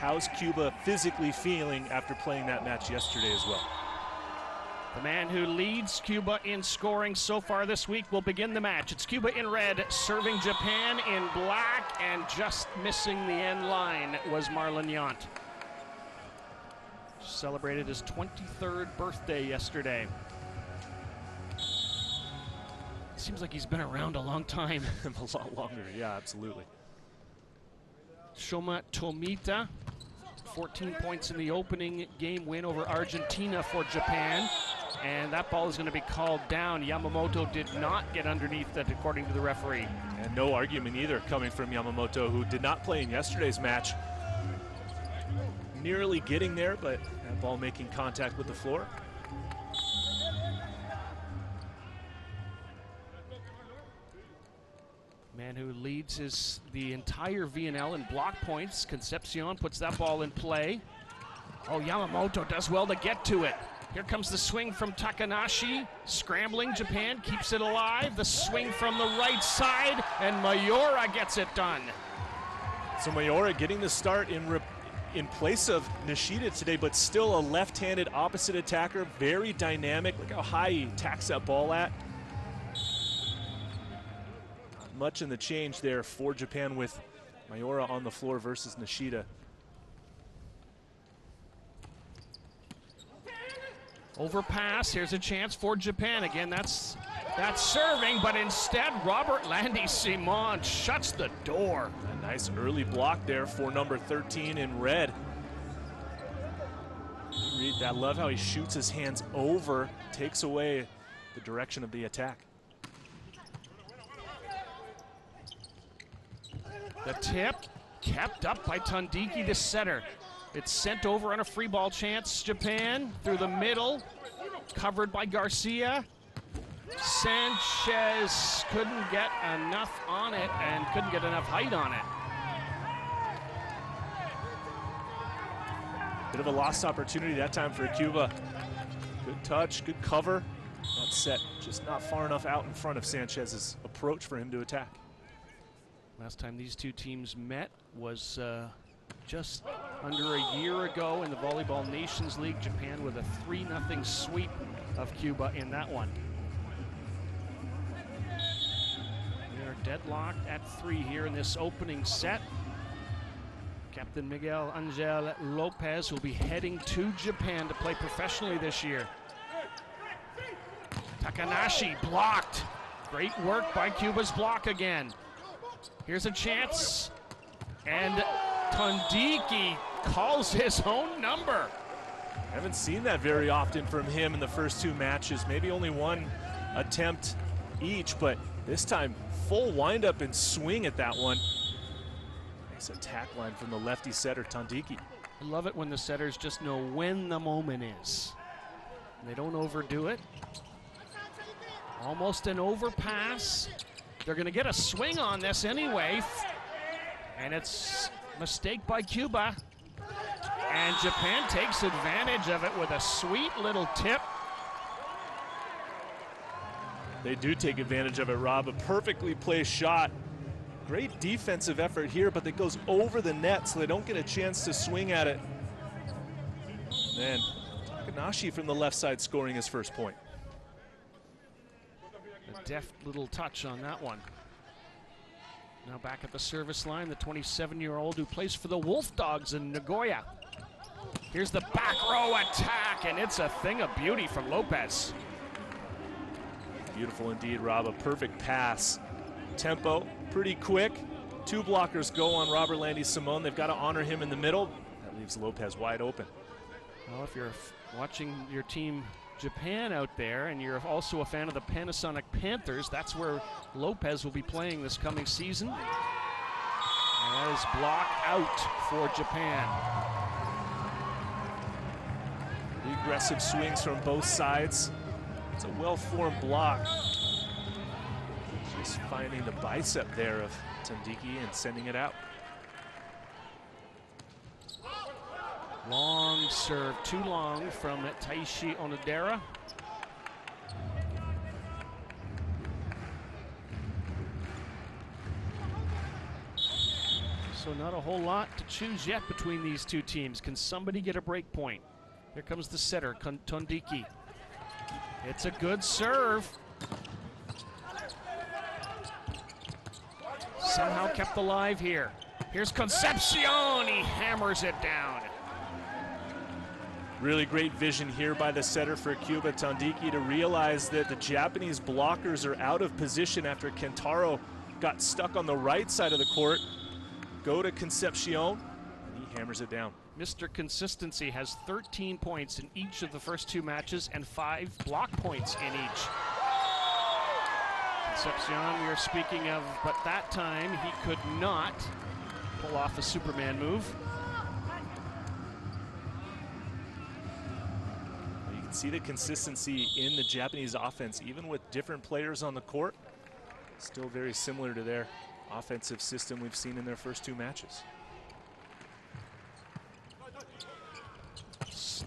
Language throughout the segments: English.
how's Cuba physically feeling after playing that match yesterday as well? The man who leads Cuba in scoring so far this week will begin the match. It's Cuba in red, serving Japan in black, and just missing the end line was Marlon Yount. Celebrated his 23rd birthday yesterday. Seems like he's been around a long time. A lot longer, yeah, absolutely. Shoma Tomita, 14 points in the opening game win over Argentina for Japan. And that ball is going to be called down. Yamamoto did not get underneath that, according to the referee. And no argument either coming from Yamamoto, who did not play in yesterday's match. Nearly getting there, but that ball making contact with the floor. Man who leads the entire VNL in block points. Concepcion puts that ball in play. Oh, Yamamoto does well to get to it. Here comes the swing from Takanashi. Scrambling, Japan keeps it alive. The swing from the right side, and Mayura gets it done. So Mayura getting the start in place of Nishida today, but still a left-handed opposite attacker. Very dynamic. Look how high he tacks that ball at. Not much in the change there for Japan with Mayura on the floor versus Nishida. Overpass, here's a chance for Japan. Again, that's serving, but instead Robert Landy-Simon shuts the door. A nice early block there for number 13 in red. Read that, love how he shoots his hands over, takes away the direction of the attack. The tip kept up by Tondiki, the setter. It's sent over on a free ball chance. Japan through the middle, covered by Garcia. Sanchez couldn't get enough on it and couldn't get enough height on it. Bit of a lost opportunity that time for Cuba. Good touch, good cover. That set just not far enough out in front of Sanchez's approach for him to attack. Last time these two teams met was just under a year ago in the Volleyball Nations League. Japan with a 3-0 sweep of Cuba in that one. We are deadlocked at 3 here in this opening set. Captain Miguel Angel Lopez will be heading to Japan to play professionally this year. Takanashi blocked. Great work by Cuba's block again. Here's a chance, and Tondiki calls his own number. Haven't seen that very often from him in the first 2 matches. Maybe only 1 attempt each, but this time full windup and swing at that one. Nice attack line from the lefty setter, Tondiki. I love it when the setters just know when the moment is. And they don't overdo it. Almost an overpass. They're going to get a swing on this anyway. And it's a mistake by Cuba. And Japan takes advantage of it with a sweet little tip. They do take advantage of it, Rob. A perfectly placed shot. Great defensive effort here, but it goes over the net, so they don't get a chance to swing at it. And Takanashi from the left side scoring his first point. A deft little touch on that one. Now back at the service line, the 27-year-old who plays for the Wolf Dogs in Nagoya. Here's the back row attack, and it's a thing of beauty from Lopez. Beautiful indeed, Rob. A perfect pass. Tempo, pretty quick. 2 blockers go on Robert Landy-Simon. They've got to honor him in the middle. That leaves Lopez wide open. Well, if you're watching your team Japan out there and you're also a fan of the Panasonic Panthers, that's where Lopez will be playing this coming season. And that is block out for Japan. The aggressive swings from both sides. It's a well-formed block. Just finding the bicep there of Tondiki and sending it out. Long serve, too long from Taishi Onodera. So not a whole lot to choose yet between these two teams. Can somebody get a break point? Here comes the setter, Tondiki. It's a good serve. Somehow kept alive here. Here's Concepcion, he hammers it down. Really great vision here by the setter for Cuba, Tondiki, to realize that the Japanese blockers are out of position after Kentaro got stuck on the right side of the court. Go to Concepcion, and he hammers it down. Mr. Consistency has 13 points in each of the first two matches and 5 block points in each. Concepcion we are speaking of, but that time he could not pull off a Superman move. You can see the consistency in the Japanese offense, even with different players on the court. Still very similar to their offensive system we've seen in their first two matches.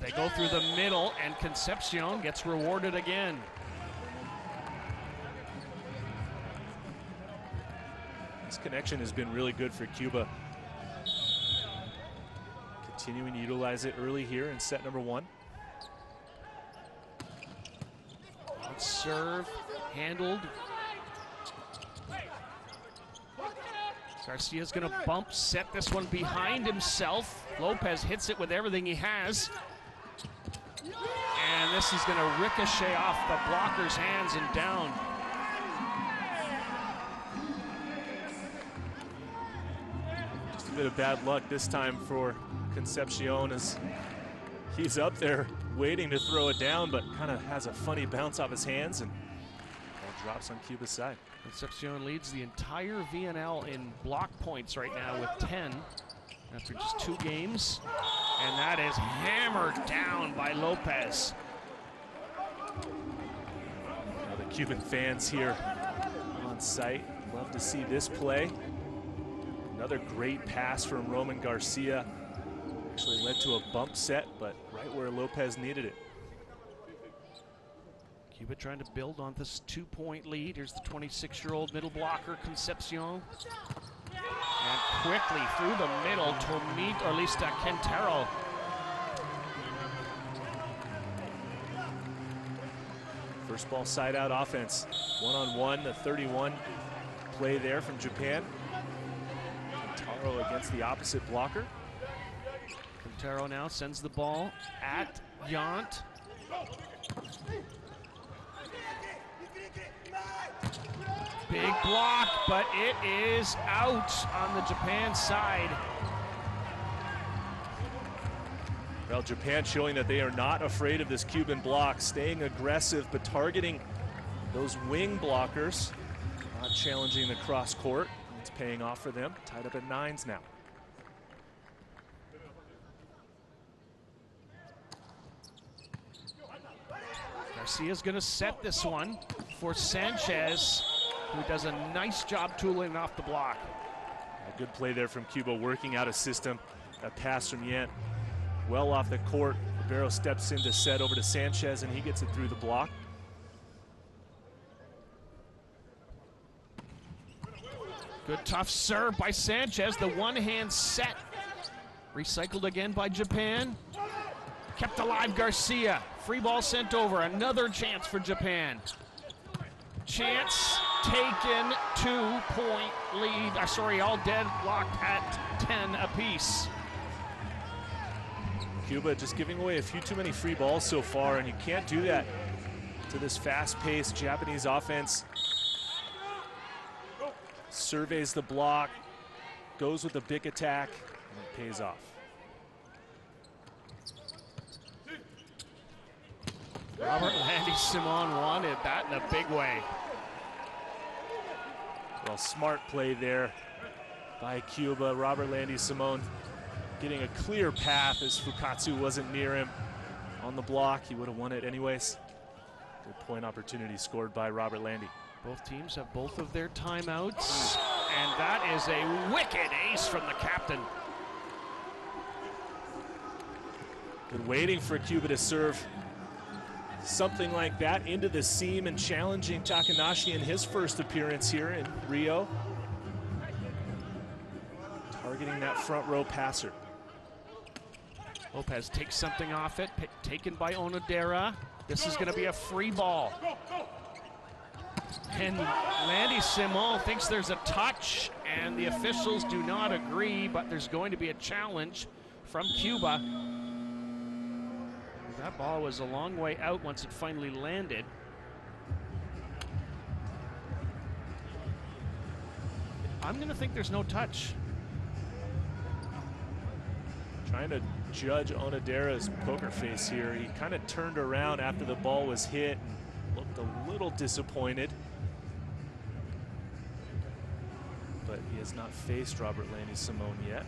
They go through the middle, and Concepcion gets rewarded again. This connection has been really good for Cuba. Continuing to utilize it early here in set number 1. Serve, handled. Garcia's gonna bump, set this one behind himself. Lopez hits it with everything he has. And this is gonna ricochet off the blocker's hands and down. Just a bit of bad luck this time for Concepcion as he's up there waiting to throw it down, but kind of has a funny bounce off his hands and ball drops on Cuba's side. Concepcion leads the entire VNL in block points right now with 10 after just 2 games. And that is hammered down by Lopez. Now the Cuban fans here on site love to see this play. Another great pass from Roman Garcia. Actually led to a bump set, but right where Lopez needed it. Cuba trying to build on this 2-point lead. Here's the 26-year-old middle blocker, Concepcion. And quickly through the middle to meet, or at least Kentaro. First ball side out offense. 1-on-1, the 31 play there from Japan. Kentaro against the opposite blocker. Kentaro now sends the ball at Yant. Big block, but it is out on the Japan side. Well, Japan showing that they are not afraid of this Cuban block, staying aggressive, but targeting those wing blockers, not challenging the cross court. It's paying off for them, tied up at 9s now. Garcia's gonna set this one for Sanchez, who does a nice job tooling off the block. A good play there from Cuba, working out a system. A pass from Yant, well off the court. Ribeiro steps in to set over to Sanchez, and he gets it through the block. Good tough serve by Sanchez, the one-hand set. Recycled again by Japan. Kept alive Garcia. Free ball sent over, another chance for Japan. Chance taken, 2-point lead. All deadlocked at 10 apiece. Cuba just giving away a few too many free balls so far, and you can't do that to this fast-paced Japanese offense. Surveys the block, goes with the big attack, and it pays off. Robert Landy Simon wanted that in a big way. Well, smart play there by Cuba. Robert Landy Simon getting a clear path as Fukatsu wasn't near him on the block. He would have won it anyways. Good point opportunity scored by Robert Landy. Both teams have both of their timeouts, and that is a wicked ace from the captain. Been waiting for Cuba to serve something like that into the seam and challenging Takanashi in his first appearance here in Rio. Targeting front row passer. Lopez takes something off it, taken by Onodera. This is going to be a free ball. And Landy Simon thinks there's a touch, and the officials do not agree, but there's going to be a challenge from Cuba. That ball was a long way out once it finally landed. I'm going to think there's no touch. Trying to judge Onodera's poker face here. He kind of turned around after the ball was hit and looked a little disappointed. But he has not faced Robert Landy Simon yet.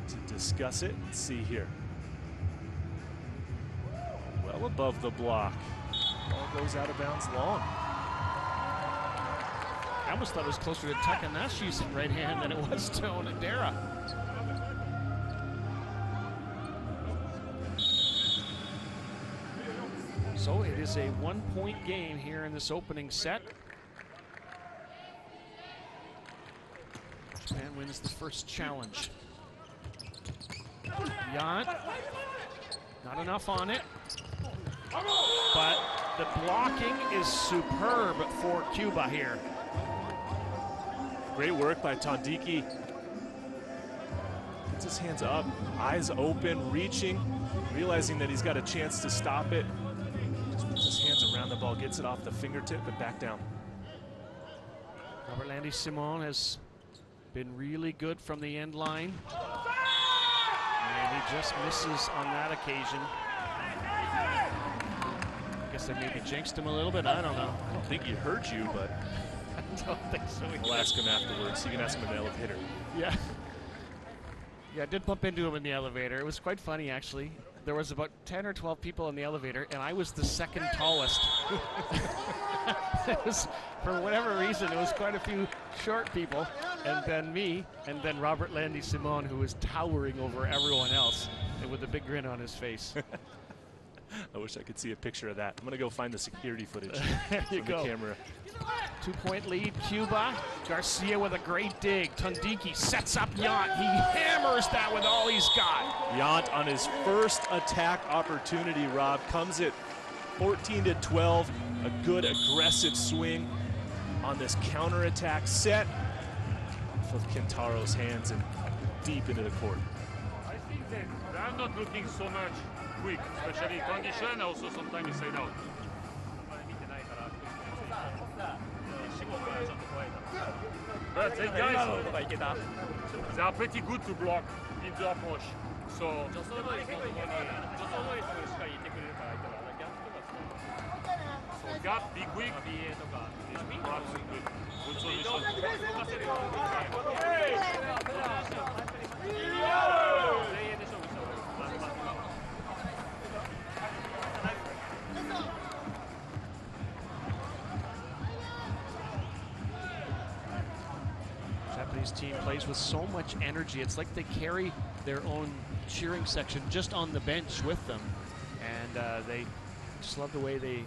To discuss it, let's see here. Well above the block. Ball goes out of bounds long. I almost thought it was closer to Takanashi's right hand than it was to Onodera. So it is a 1-point game here in this opening set. Japan wins the first challenge. Yant, not enough on it, but the blocking is superb for Cuba here. Great work by Tondiki. Gets his hands up, eyes open, reaching, realizing that he's got a chance to stop it. Just puts his hands around the ball, gets it off the fingertip and back down. Robert Landy Simon has been really good from the end line. And he just misses on that occasion. I guess they maybe jinxed him a little bit, I don't know. I don't think he heard you, but I don't think so. we'll ask him afterwards. You can ask him in the elevator. Yeah. Yeah, I did bump into him in the elevator. It was quite funny, actually. There was about 10 or 12 people in the elevator, and I was the second tallest. It was, for whatever reason, it was quite a few short people, and then me, and then Robert Landy Simon, who was towering over everyone else, and with a big grin on his face. I wish I could see a picture of that. I'm going to go find the security footage There you from go. the camera. 2-point lead, Cuba. Garcia with a great dig. Tondiki sets up Yant. He hammers that with all he's got. Yant on his first attack opportunity, Rob, comes at 14-12. A good aggressive swing on this counterattack set off of Kintaro's hands and deep into the court. I think that they are not looking so much quick, especially condition, also sometimes inside out. But they guys, they are pretty good to block in the approach. So gap, be quick, perhaps good solution. Japanese team plays with so much energy. It's like they carry their own cheering section just on the bench with them. And they just love the way they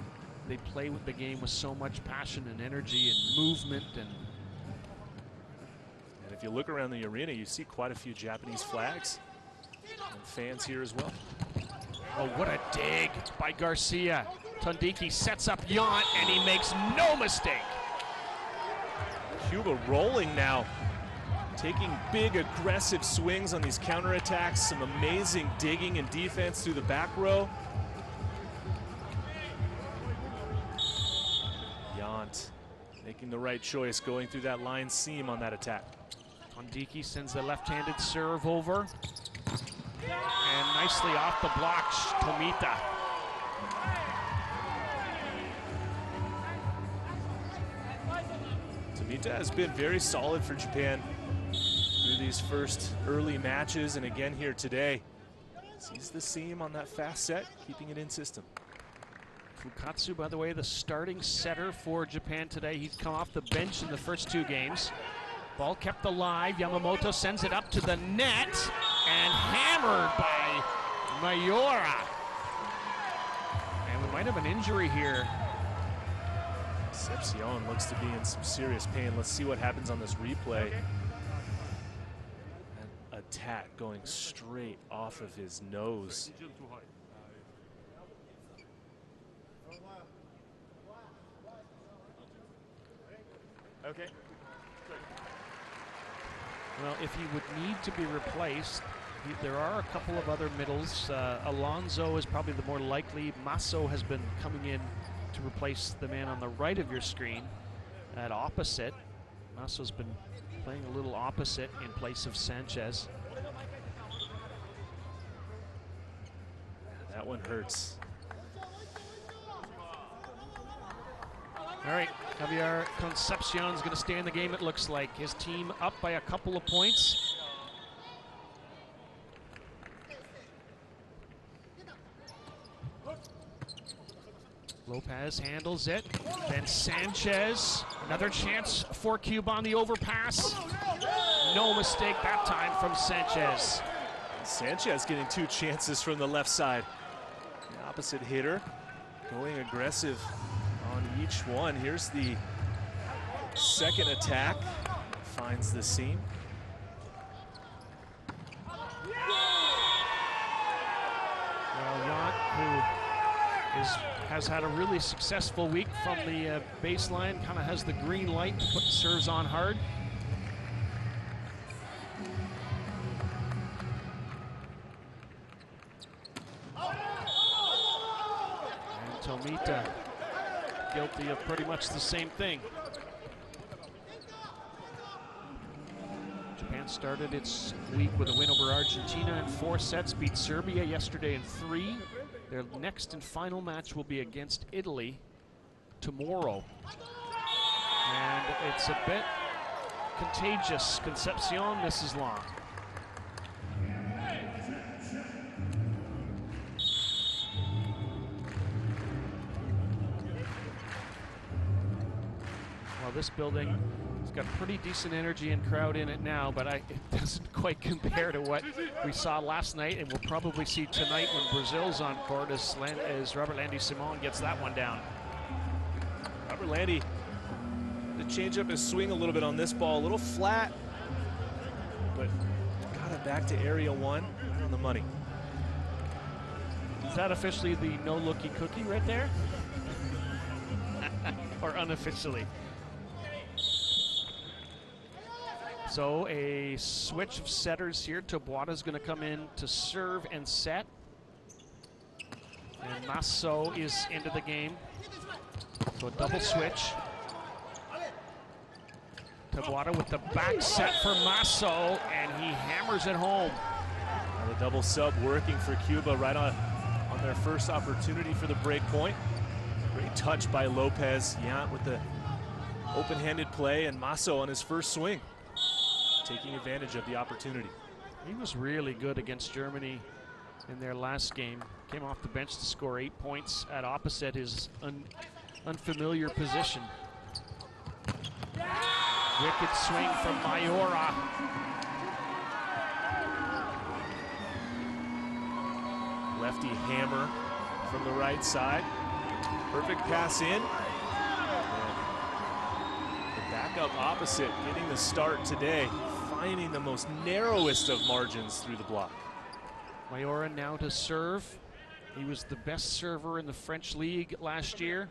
play with the game with so much passion and energy and movement. And if you look around the arena, you see quite a few Japanese flags and fans here as well. oh, what a dig by Garcia. Tondiki sets up Yant, and he makes no mistake. Cuba rolling now, taking big aggressive swings on these counterattacks, some amazing digging and defense through the back row. Yant making the right choice, going through that line seam on that attack. Tondiki sends the left-handed serve over. And nicely off the block, Tomita. Tomita has been very solid for Japan through these first early matches, and again here today. Sees the seam on that fast set, keeping it in system. Fukatsu, by the way, the starting setter for Japan today. He's come off the bench in the first two games. Ball kept alive. Yamamoto sends it up to the net and hammered by Mayora. And we might have an injury here. Concepcion looks to be in some serious pain. Let's see what happens on this replay. attack going straight off of his nose. Okay. Well, if he would need to be replaced, there are a couple of other middles. Alonso is probably the more likely. Masso has been coming in to replace the man on the right of your screen at opposite. Masso's been playing a little opposite in place of Sanchez. That one hurts. All right, Javier Concepcion's going to stay in the game, it looks like. His team up by a couple of points. Lopez handles it. Then Sanchez, another chance for Cuba on the overpass. No mistake that time from Sanchez. Sanchez getting 2 chances from the left side. The opposite hitter going aggressive on each one. Here's the second attack. Finds the seam. Well, Jan, who has had a really successful week from the baseline, kind of has the green light to put serves on hard. And Tomita guilty of pretty much the same thing. Japan started its week with a win over Argentina in 4 sets, beat Serbia yesterday in 3. Their next and final match will be against Italy tomorrow. And it's a bit contagious. Concepcion misses long. Well, this building has got pretty decent energy and crowd in it now, but it doesn't quite compare to what we saw last night, and we'll probably see tonight when Brazil's on court as Robert Landy Simon gets that one down. Robert Landy to change up his swing a little bit on this ball, a little flat, but got it back to area 1, right on the money. Is that officially the no-looky cookie right there? Or unofficially? So a switch of setters here. Taboada's going to come in to serve and set. And Masso is into the game. So a double switch. Taboada with the back set for Masso, and he hammers it home. Now the double sub working for Cuba right on their first opportunity for the break point. Great touch by Lopez. Yant with the open-handed play, and Masso on his first swing, taking advantage of the opportunity. He was really good against Germany in their last game. Came off the bench to score 8 points at opposite his unfamiliar position. Wicked swing from Mayora. Lefty hammer from the right side. Perfect pass in. The backup opposite getting the start today, finding the most narrowest of margins through the block. Mayora now to serve. He was the best server in the French league last year.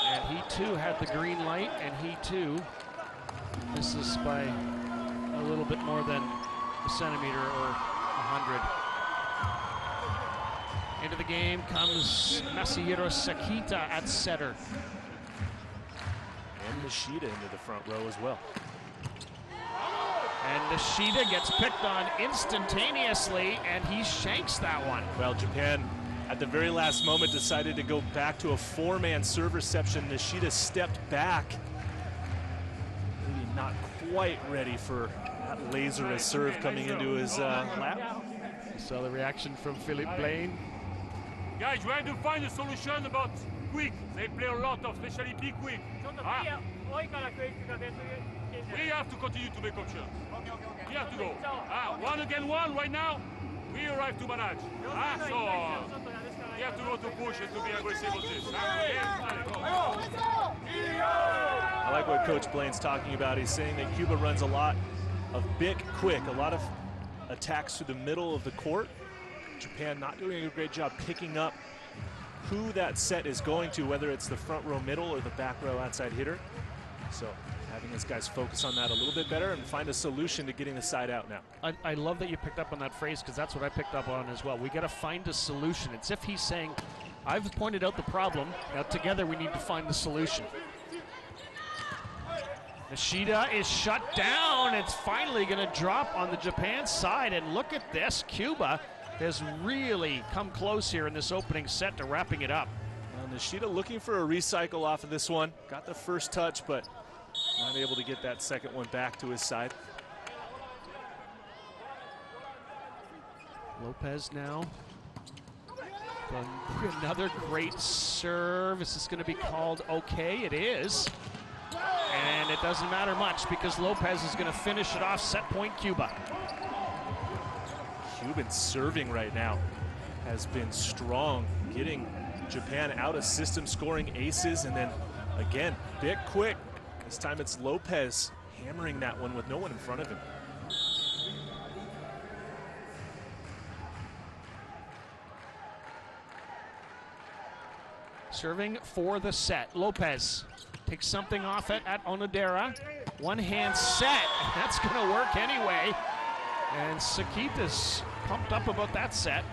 And he too had the green light, and he too misses by a little bit more than a centimeter or 100. Into the game comes Masahiro Sakita at setter. And Nishida into the front row as well. And Nishida gets picked on instantaneously, and he shanks that one. Well, Japan at the very last moment decided to go back to a 4-man serve reception. Nishida stepped back. Maybe not quite ready for that laserist serve coming into his lap. You saw the reaction from Philip Blaine. Guys, we have to find a solution about quick. They play a lot of, especially be quick. We have to continue to make options. We have to go. 1 against 1 right now. We arrive to manage. So we have to go to push and to be aggressive on this. I like what Coach Blaine's talking about. He's saying that Cuba runs a lot of Bick quick. A lot of attacks through the middle of the court. Japan not doing a great job picking up who that set is going to, whether it's the front row middle or the back row outside hitter. So having these guys focus on that a little bit better and find a solution to getting the side out now. I love that you picked up on that phrase, because that's what I picked up on as well. We got to find a solution. It's if he's saying, I've pointed out the problem, now together we need to find the solution. Nishida is shut down. It's finally going to drop on the Japan side, and look at this. Cuba has really come close here in this opening set to wrapping it up. Well, Nishida looking for a recycle off of this one. Got the first touch, but not able to get that second one back to his side. Lopez now. Another great serve. Is this going to be called okay? It is. And it doesn't matter much because Lopez is going to finish it off. Set point Cuba. Cuban serving right now has been strong, getting Japan out of system, scoring aces, and then again, bit quick. This time it's Lopez hammering that one with no one in front of him. Serving for the set. Lopez takes something off it at Onodera. One hand set. That's going to work anyway. And Sakita's pumped up about that set.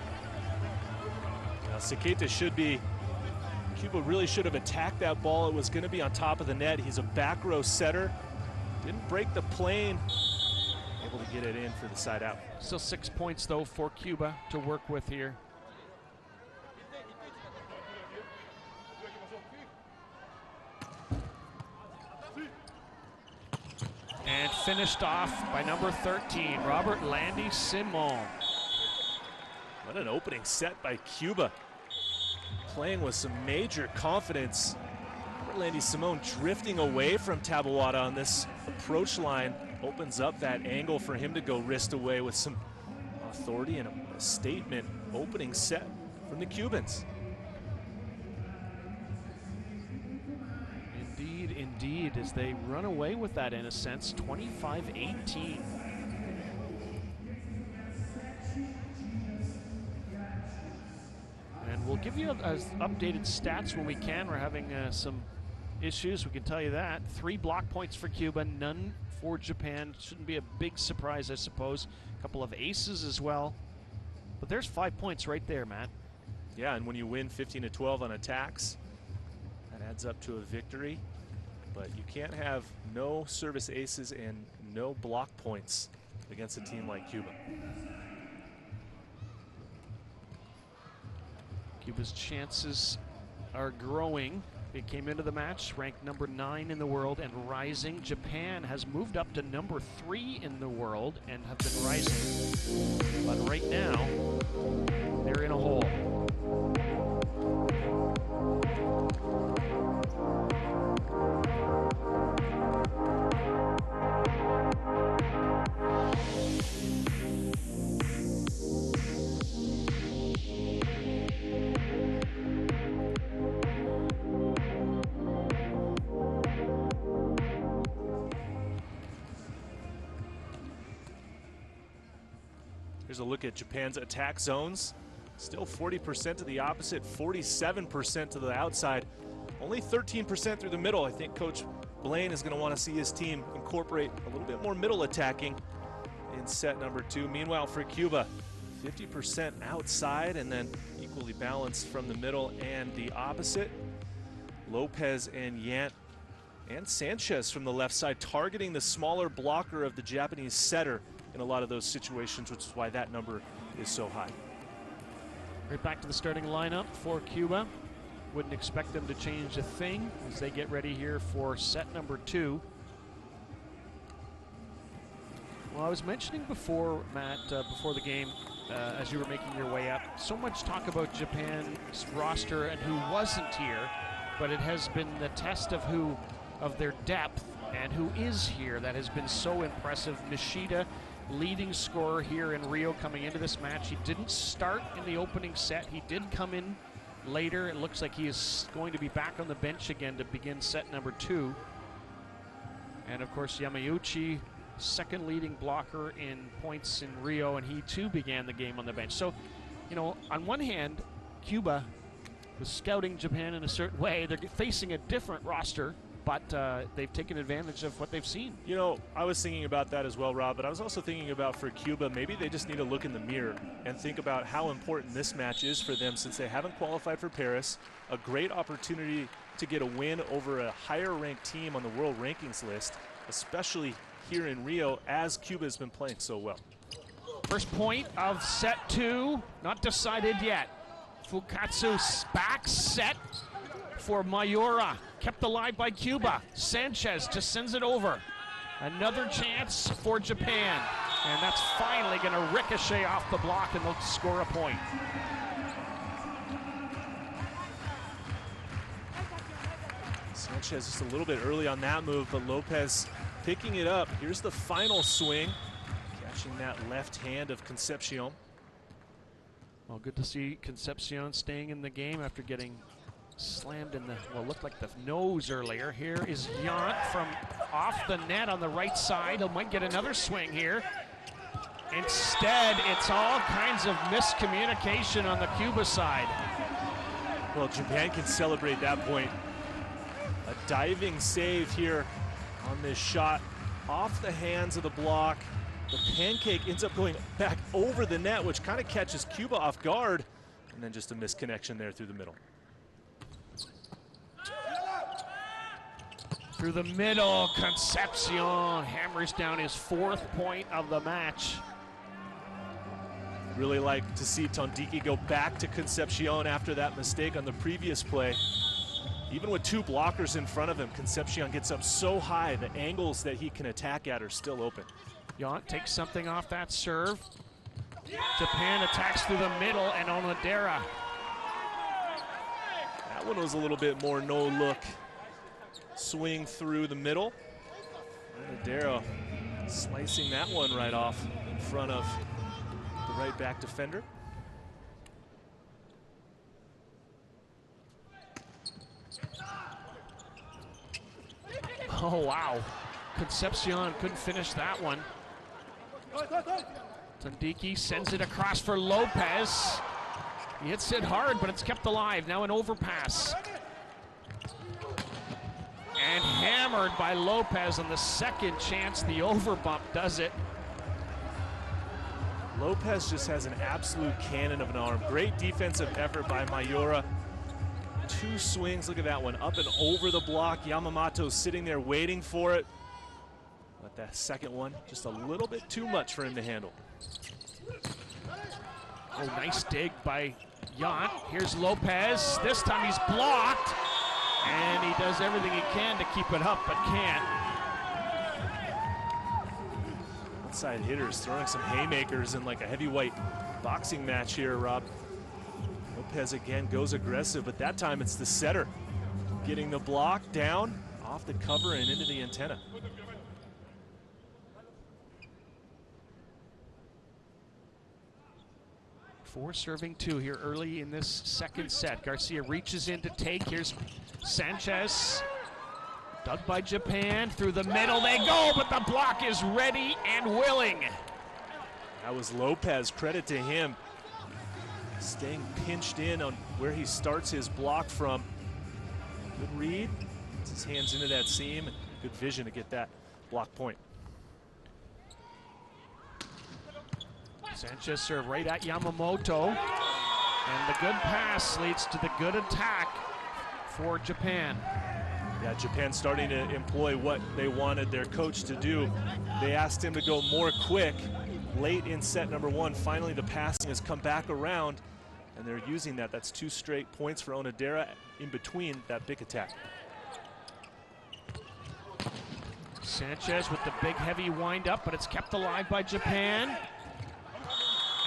Now Sakita should be, Cuba really should have attacked that ball. It was going to be on top of the net. He's a back row setter. Didn't break the plane. Able to get it in for the side out. Still 6 points though for Cuba to work with here. And finished off by number 13, Robert Landy Simon. What an opening set by Cuba. Playing with some major confidence. Robert Landy Simon drifting away from Tabuada on this approach line. Opens up that angle for him to go wrist away with some authority and a statement opening set from the Cubans. Indeed, as they run away with that in a sense, 25-18. And we'll give you updated stats when we can. We're having some issues, we can tell you that. 3 block points for Cuba, none for Japan. Shouldn't be a big surprise, I suppose. A couple of aces as well. But there's 5 points right there, Matt. Yeah, and when you win 15-12 on attacks, that adds up to a victory. But you can't have no service aces and no block points against a team like Cuba. Cuba's chances are growing. They came into the match ranked number 9 in the world and rising. Japan has moved up to number 3 in the world and have been rising. But right now, they're in a hole. Here's a look at Japan's attack zones. Still 40% to the opposite, 47% to the outside. Only 13% through the middle. I think Coach Blaine is going to want to see his team incorporate a little bit more middle attacking in set number 2. Meanwhile, for Cuba, 50% outside and then equally balanced from the middle and the opposite. Lopez and Yant and Sanchez from the left side targeting the smaller blocker of the Japanese setter in a lot of those situations, which is why that number is so high. Right back to the starting lineup for Cuba. Wouldn't expect them to change a thing as they get ready here for set number 2. Well, I was mentioning before, Matt, before the game, as you were making your way up, so much talk about Japan's roster and who wasn't here, but it has been the test of their depth and who is here that has been so impressive. Nishida, leading scorer here in Rio coming into this match. He didn't start in the opening set. He did come in later. It looks like he is going to be back on the bench again to begin set number 2. And of course, Yamauchi second leading blocker in points in Rio, and he too began the game on the bench. So, you know, on one hand, Cuba was scouting Japan in a certain way. They're facing a different roster, but they've taken advantage of what they've seen. You know, I was thinking about that as well, Rob, but I was also thinking about for Cuba, maybe they just need to look in the mirror and think about how important this match is for them since they haven't qualified for Paris. A great opportunity to get a win over a higher ranked team on the world rankings list, especially here in Rio as Cuba has been playing so well. First point of set 2, not decided yet. Fukatsu's back set for Mayura, kept alive by Cuba. Sanchez just sends it over. Another chance for Japan, and that's finally going to ricochet off the block and they'll score a point. Sanchez just a little bit early on that move, but Lopez picking it up. Here's the final swing, catching that left hand of Concepcion. Well, good to see Concepcion staying in the game after getting slammed in the, well, looked like the nose earlier. Here is Yant from off the net on the right side. He might get another swing here. Instead, it's all kinds of miscommunication on the Cuba side. Well, Japan can celebrate that point. A diving save here on this shot off the hands of the block. The pancake ends up going back over the net, which kind of catches Cuba off guard, and then just a misconnection there through the middle. Through the middle, Concepcion hammers down his 4th point of the match. Really like to see Tondiki go back to Concepcion after that mistake on the previous play. Even with 2 blockers in front of him, Concepcion gets up so high, the angles that he can attack at are still open. Yant takes something off that serve. Japan attacks through the middle, and Onodera. That one was a little bit more no-look swing through the middle. Onodera slicing that one right off in front of the right back defender. Oh, wow. Concepcion couldn't finish that one. Tondiki sends it across for Lopez. He hits it hard, but it's kept alive. Now an overpass. And hammered by Lopez on the second chance. The overbump does it. Lopez just has an absolute cannon of an arm. Great defensive effort by Mayura. 2 swings, look at that one, up and over the block. Yamamoto sitting there waiting for it. But that second one, just a little bit too much for him to handle. Oh, nice dig by Yant. Here's Lopez. This time he's blocked. And he does everything he can to keep it up, but can't. Outside hitters throwing some haymakers in like a heavyweight boxing match here, Rob. Lopez again goes aggressive, but that time it's the setter getting the block down off the cover and into the antenna. Four serving 2 here early in this second set. Garcia reaches in to take. Here's Sanchez. Dug by Japan. Through the middle they go, but the block is ready and willing. That was Lopez, credit to him. Staying pinched in on where he starts his block from. Good read, gets his hands into that seam. Good vision to get that block point. Sanchez serve right at Yamamoto. And the good pass leads to the good attack for Japan. Yeah, Japan starting to employ what they wanted their coach to do. They asked him to go more quick late in set number 1. Finally, the passing has come back around, and they're using that. That's 2 straight points for Onodera in between that big attack. Sanchez with the big heavy wind up, but it's kept alive by Japan.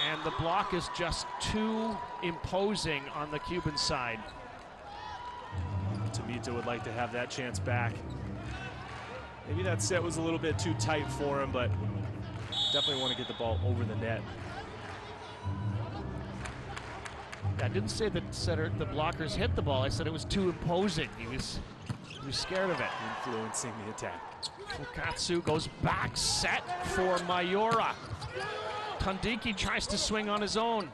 And the block is just too imposing on the Cuban side. Tomita would like to have that chance back. Maybe that set was a little bit too tight for him, but definitely want to get the ball over the net. I didn't say that the blockers hit the ball. I said it was too imposing. He He's scared of it. Influencing the attack. Fukatsu goes back set for Mayura. Tondiki tries to swing on his own.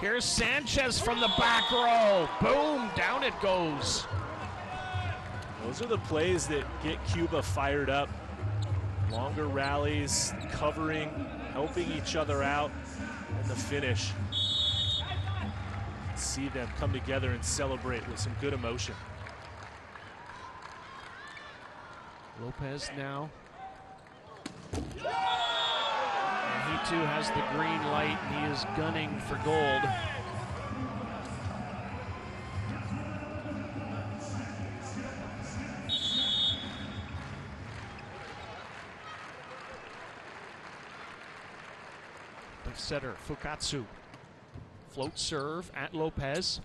Here's Sanchez from the back row. Boom, down it goes. Those are the plays that get Cuba fired up. Longer rallies, covering, helping each other out, and the finish. See them come together and celebrate with some good emotion. Lopez now. And he too has the green light. He is gunning for gold. The setter, Fukatsu. Float serve at Lopez.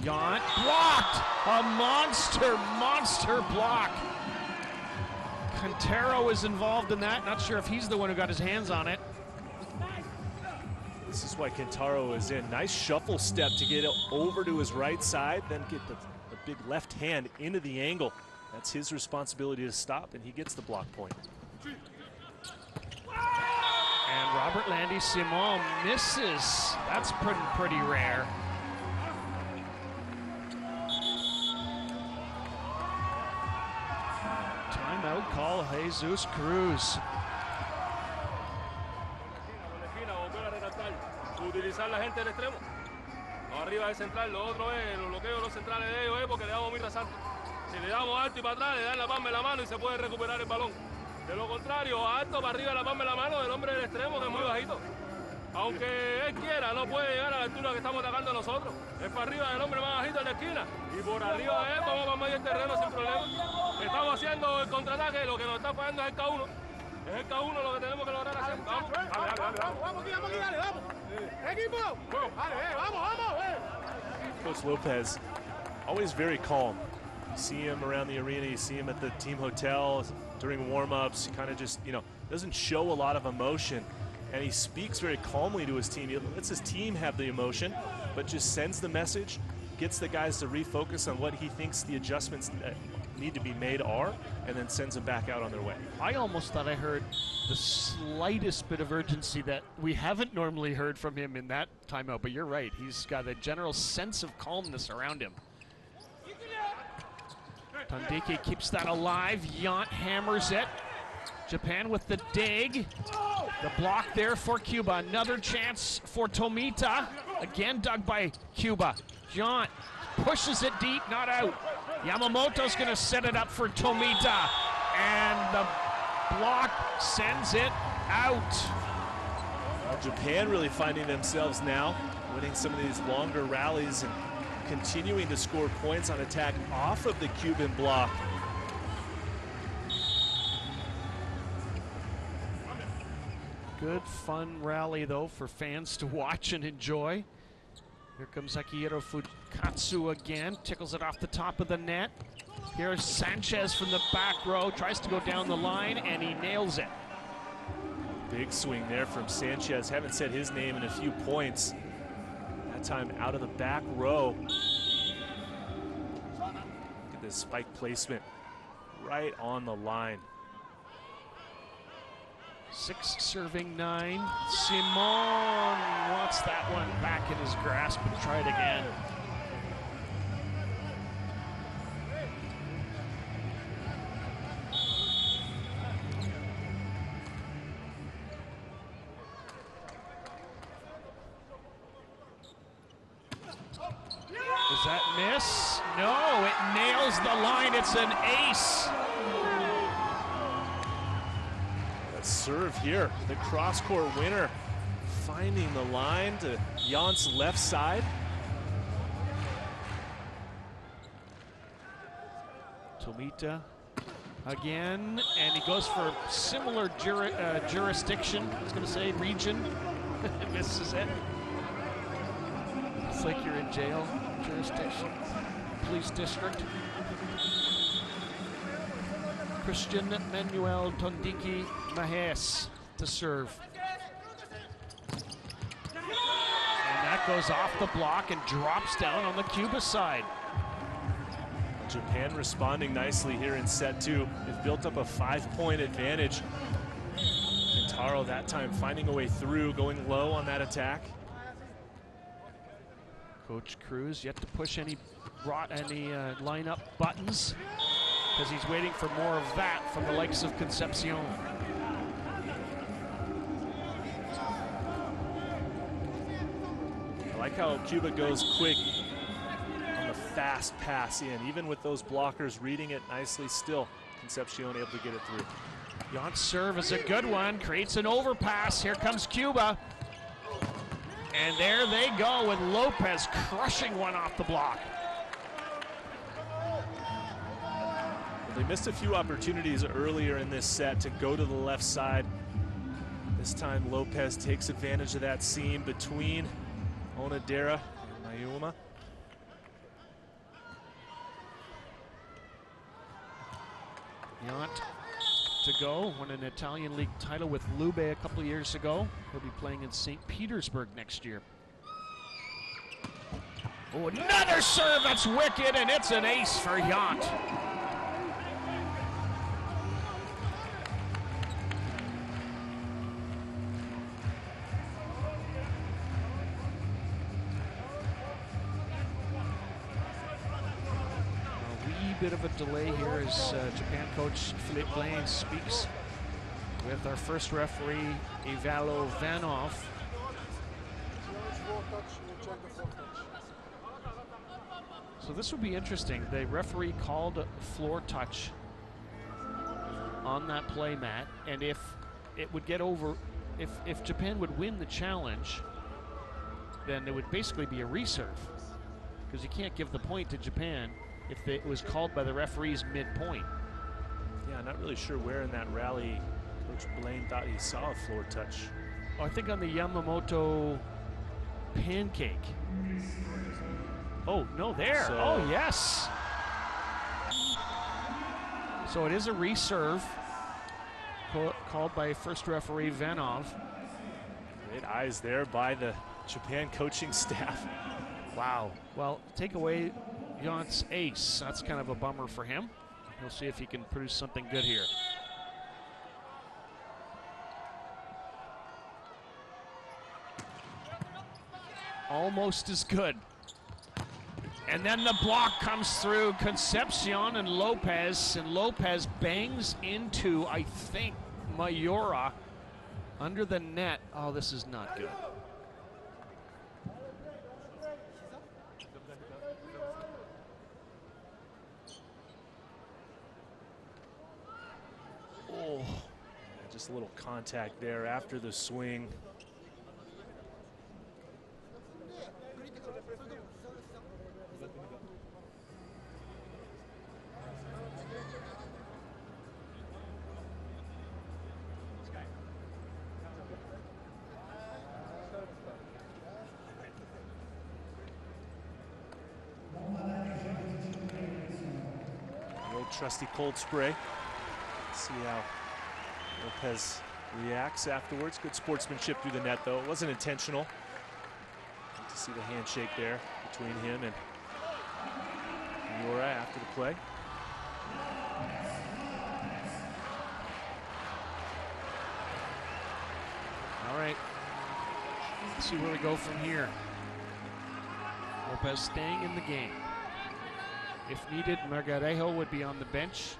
Yount blocked! A monster block. Quintero is involved in that. Not sure if he's the one who got his hands on it. This is why Quintero is in. Nice shuffle step to get it over to his right side, then get the big left hand into the angle. That's his responsibility to stop, and he gets the block point. And Robert Landy Simon misses. That's pretty rare. Timeout call, Jesus Cruz. Utilizar la gente del extremo. No arriba del central, lo otro es los bloqueos de los centrales de ellos, porque le damos muy rasante. Si le damos alto y para atrás, le dan la palma en la mano y se puede recuperar el balón. De lo contrario, alto para arriba la palma en la mano del hombre del extremo, que es muy bajito. Aunque él quiera, no puede llegar a la altura que estamos atacando nosotros. Es para arriba del hombre más bajito en la esquina. Y por arriba de él vamos para medio del terreno sin problema. Estamos haciendo el contraataque, lo que nos está fallando es el K1. Es el K1 lo que tenemos que lograr hacer. Vamos, vamos, dale, vamos. Equipo, dale, vamos. Coach Lopez, always very calm. You see him around the arena, you see him at the team hotel during warm-ups. He kind of just, doesn't show a lot of emotion. And he speaks very calmly to his team. He lets his team have the emotion, but just sends the message, gets the guys to refocus on what he thinks the adjustments that need to be made are, and then sends them back out on their way. I almost thought I heard the slightest bit of urgency that we haven't normally heard from him in that timeout, but you're right. He's got a general sense of calmness around him. Tondiki keeps that alive. Yount hammers it. Japan with the dig. The block there for Cuba. Another chance for Tomita. Again dug by Cuba. Yount pushes it deep, not out. Yamamoto's going to set it up for Tomita. And the block sends it out. Well, Japan really finding themselves now, winning some of these longer rallies and continuing to score points on attack off of the Cuban block. Good, fun rally, though, for fans to watch and enjoy. Here comes Akihiro Fukatsu again, tickles it off the top of the net. Here's Sanchez from the back row, tries to go down the line, and he nails it. Big swing there from Sanchez. Haven't said his name in a few points. That time out of the back row. Look at this spike placement right on the line. 6 serving 9. Simon wants that one back in his grasp and try it again. Does that miss? No, it nails the line. It's an ace. Serve here, the cross-court winner, finding the line to Yount's left side. Tomita again, and he goes for similar jurisdiction, I was going to say region. Misses it. It's like you're in jail, jurisdiction, police district. Christian Manuel Tondiki Mahes to serve. And that goes off the block and drops down on the Cuba side. Japan responding nicely here in set 2. They've built up a 5-point advantage. Kentaro that time finding a way through, going low on that attack. Coach Cruz yet to push any lineup buttons because he's waiting for more of that from the likes of Concepcion. I like how Cuba goes quick on the fast pass in. Even with those blockers reading it nicely, still Concepcion able to get it through. Yount's serve is a good one, creates an overpass. Here comes Cuba. And there they go with Lopez crushing one off the block. They missed a few opportunities earlier in this set to go to the left side. This time Lopez takes advantage of that seam between Onodera and Mayuma. Yount to go, won an Italian league title with Lube a couple years ago. He'll be playing in St. Petersburg next year. Oh, another serve, that's wicked, and it's an ace for Yount. Bit of a delay here as Japan coach Philippe Blaine speaks with our first referee, Ivalo Vanov. So this would be interesting. The referee called a floor touch on that play mat, and if it would get over, if Japan would win the challenge, then it would basically be a reserve, because you can't give the point to Japan if it was called by the referees mid-point. Yeah, not really sure where in that rally Coach Blaine thought he saw a floor touch. Oh, I think on the Yamamoto pancake. Oh, no, there. Oh, yes. So it is a reserve called by first referee Vanov. Great eyes there by the Japan coaching staff. Wow. Well, take away Yount's ace. That's kind of a bummer for him. We'll see if he can produce something good here. Almost as good. And then the block comes through Concepcion and Lopez bangs into, I think, Mayura under the net. Oh, this is not good. Oh, just a little contact there after the swing. The old trusty cold spray. See how Lopez reacts afterwards. Good sportsmanship through the net, though. It wasn't intentional. Good to see the handshake there between him and Miura after the play. All right. Let's see where we go from here. Lopez staying in the game. If needed, Margarejo would be on the bench.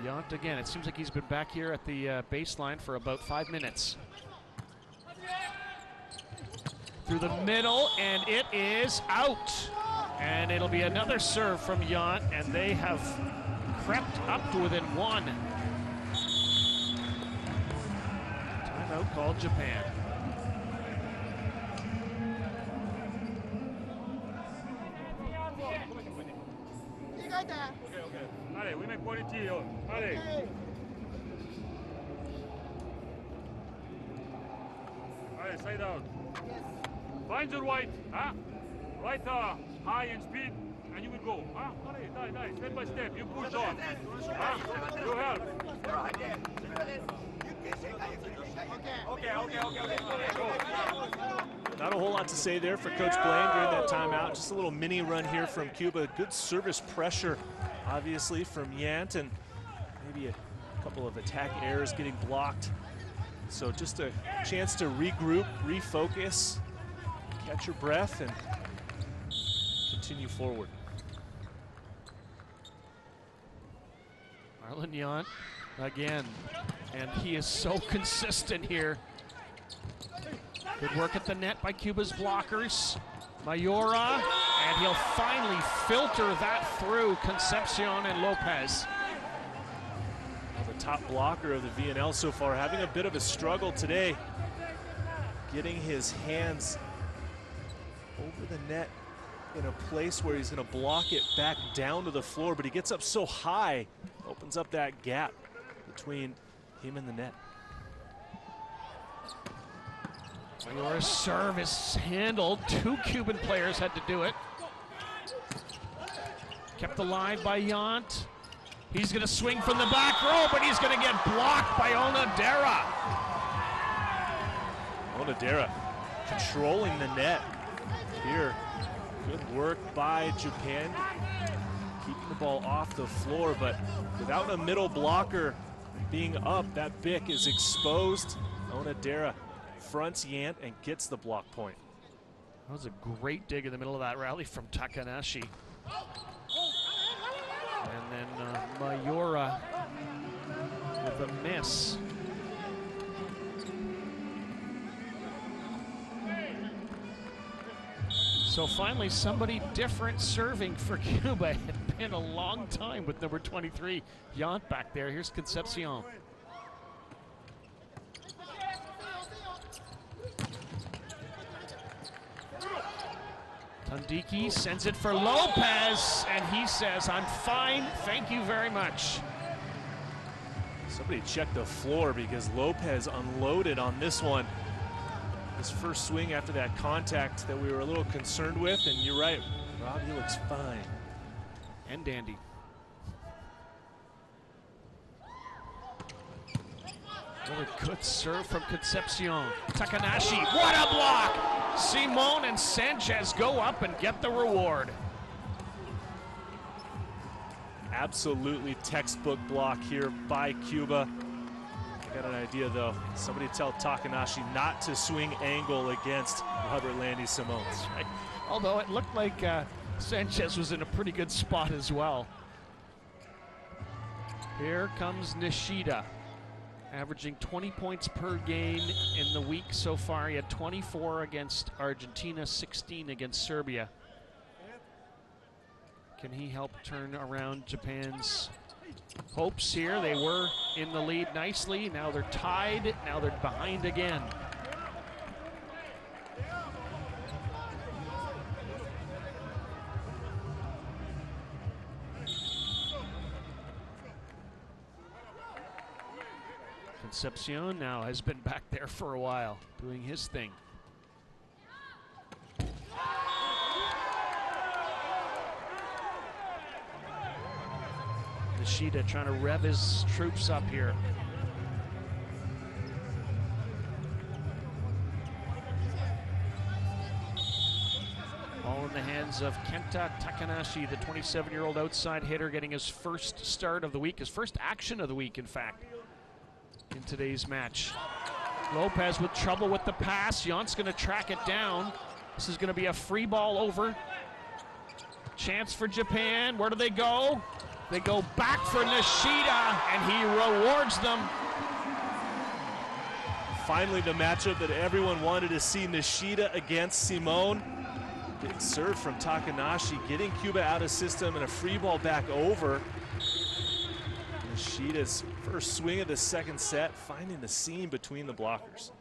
Yount again, it seems like he's been back here at the baseline for about 5 minutes. Through the middle, and it is out. And it'll be another serve from Yount, and they have crept up to within one. Timeout called Japan. Allez, we make quality here. Allez. Allez, side out. Find your right. Huh? Right high and speed, and you will go. Huh? Allez, die. Step by step. You push on. Huh? You help. Okay. Go. Not a whole lot to say there for Coach Blaine during that timeout. Just a little mini run here from Cuba. Good service pressure, obviously, from Yant, and maybe a couple of attack errors getting blocked. So just a chance to regroup, refocus, catch your breath, and continue forward. Marlon Yant again, and he is so consistent here. Good work at the net by Cuba's blockers. Mayora, and he'll finally filter that through Concepcion and Lopez. The top blocker of the VNL so far, having a bit of a struggle today, getting his hands over the net in a place where he's going to block it back down to the floor, but he gets up so high, opens up that gap between him and the net. Mayora's serve is handled. 2 Cuban players had to do it. Kept alive by Yant. He's going to swing from the back row, but he's going to get blocked by Onodera. Onodera controlling the net here. Good work by Japan, keeping the ball off the floor, but without a middle blocker being up, that Bick is exposed. Onodera fronts Yant and gets the block point. That was a great dig in the middle of that rally from Takanashi. And then Mayora with a miss. So finally somebody different serving for Cuba. It had been a long time with number 23, Yant back there. Here's Concepcion. Tandiki sends it for Lopez, and he says, "I'm fine, thank you very much." Somebody check the floor because Lopez unloaded on this one. His first swing after that contact that we were a little concerned with, and you're right, Rob, he looks fine. And dandy. Another good serve from Concepcion. Takanashi, what a block! Simon and Sanchez go up and get the reward. Absolutely textbook block here by Cuba. I got an idea though. Somebody tell Takanashi not to swing angle against Robert Landy Simon. Right. Although it looked like Sanchez was in a pretty good spot as well. Here comes Nishida, averaging 20 points per game in the week so far. He had 24 against Argentina, 16 against Serbia. Can he help turn around Japan's hopes here? They were in the lead nicely. Now they're tied. Now they're behind again. Concepcion now has been back there for a while, doing his thing. Nishida trying to rev his troops up here. All in the hands of Kenta Takanashi, the 27-year-old outside hitter, getting his first start of the week, his first action of the week, in fact, in today's match. Lopez with trouble with the pass. Yant's going to track it down. This is going to be a free ball over. Chance for Japan. Where do they go? They go back for Nishida, and he rewards them. Finally, the matchup that everyone wanted to see, Nishida against Simon. Big serve from Takanashi, getting Cuba out of system, and a free ball back over. Nishida's first swing of the second set, finding the seam between the blockers.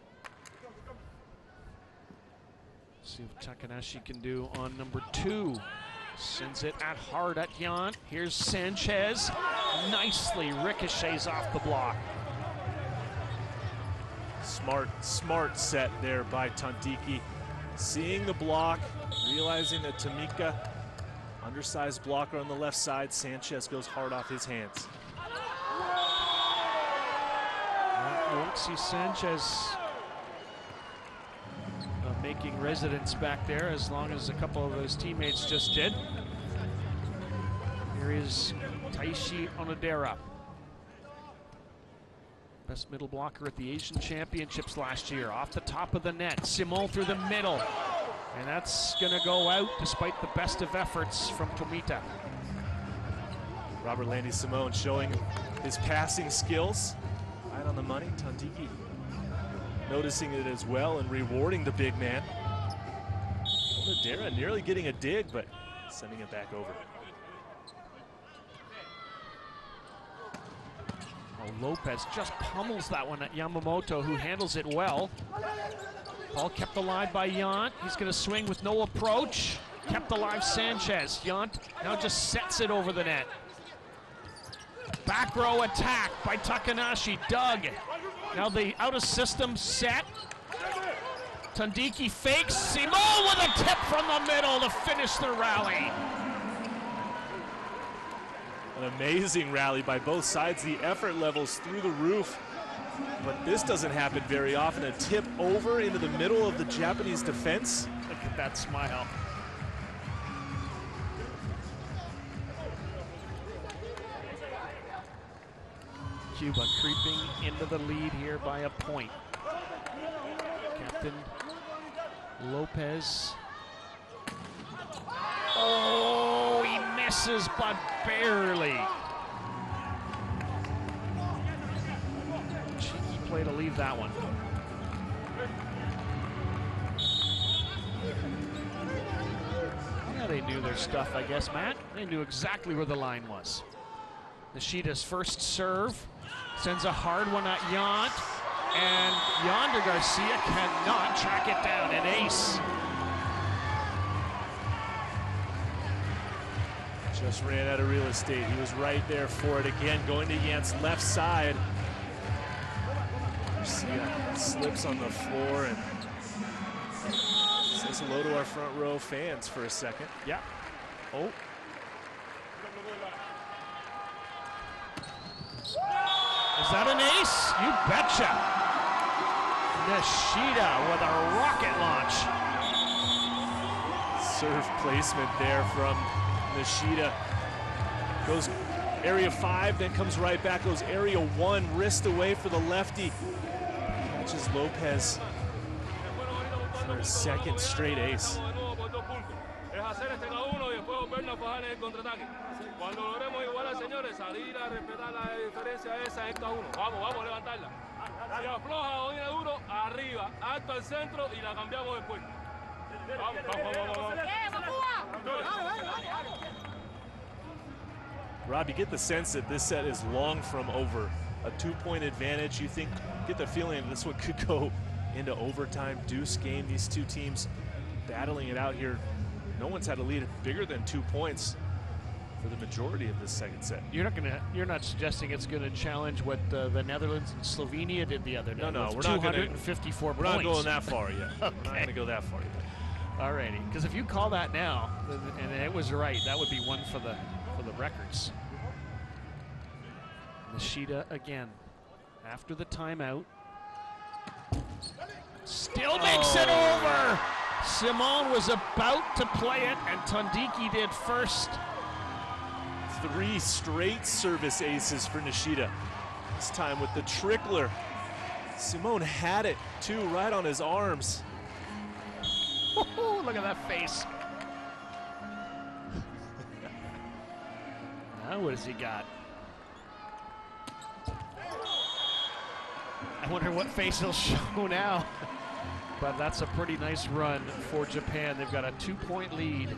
See what Takanashi can do on number 2. Sends it at hard at Yant. Here's Sanchez. Nicely ricochets off the block. Smart set there by Tandiki. Seeing the block, realizing that Tamika, undersized blocker on the left side, Sanchez goes hard off his hands. Won't see Sanchez making residence back there, as long as a couple of his teammates just did. Here is Taishi Onodera. Best middle blocker at the Asian Championships last year. Off the top of the net, Simon through the middle. And that's gonna go out despite the best of efforts from Tomita. Robert Landy Simone showing his passing skills. Right on the money. Tandiki noticing it as well and rewarding the big man. Onodera nearly getting a dig, but sending it back over. Oh, Lopez just pummels that one at Yamamoto, who handles it well. Ball kept alive by Yant. He's going to swing with no approach. Kept alive Sanchez. Yant now just sets it over the net. Back row attack by Takanashi. Dug. Now the out of system set. Tandiki fakes. Simon with a tip from the middle to finish the rally. An amazing rally by both sides. The effort levels through the roof. But this doesn't happen very often. A tip over into the middle of the Japanese defense. Look at that smile. Cuba creeping into the lead here by a point. Captain Lopez. Oh, he misses, but barely. Cheeky play to leave that one. Yeah, they knew their stuff, I guess, Matt. They knew exactly where the line was. Nishida's first serve sends a hard one at Yant, and Yonder Garcia cannot track it down. An ace. Just ran out of real estate. He was right there for it again, going to Yant's left side. Garcia slips on the floor and says hello to our front row fans for a second. Yeah. Oh. Is that an ace? You betcha. Nishida with a rocket launch. Serve placement there from Nishida. Goes area 5, then comes right back, goes area 1, wrist away for the lefty. Catches Lopez for a second straight ace. Cuando logremos igualar, señores, salir a respetar la diferencia esa en cada uno. Vamos, vamos a levantarla. Si afloja o viene duro, arriba, alto al centro y la cambiamos después. Vamos, vamos, vamos. Rob, you get the sense that this set is long from over. A 2-point advantage. You think, get the feeling this one could go into overtime, deuce game. These two teams battling it out here. No one's had a lead bigger than 2 points for the majority of this second set. You're not suggesting it's going to challenge what the Netherlands and Slovenia did the other day. No, with we're not 254 points. We're not going that far yet. Okay. We're not going to go that far yet. Alrighty, because if you call that now, and it was right, that would be one for the records. Nishida again, after the timeout, still makes it over. Simon was about to play it, and Tandiki did first. 3 straight service aces for Nishida. This time with the trickler. Simone had it too, right on his arms. Look at that face. Now what has he got? I wonder what face he'll show now. But that's a pretty nice run for Japan. They've got a 2-point lead.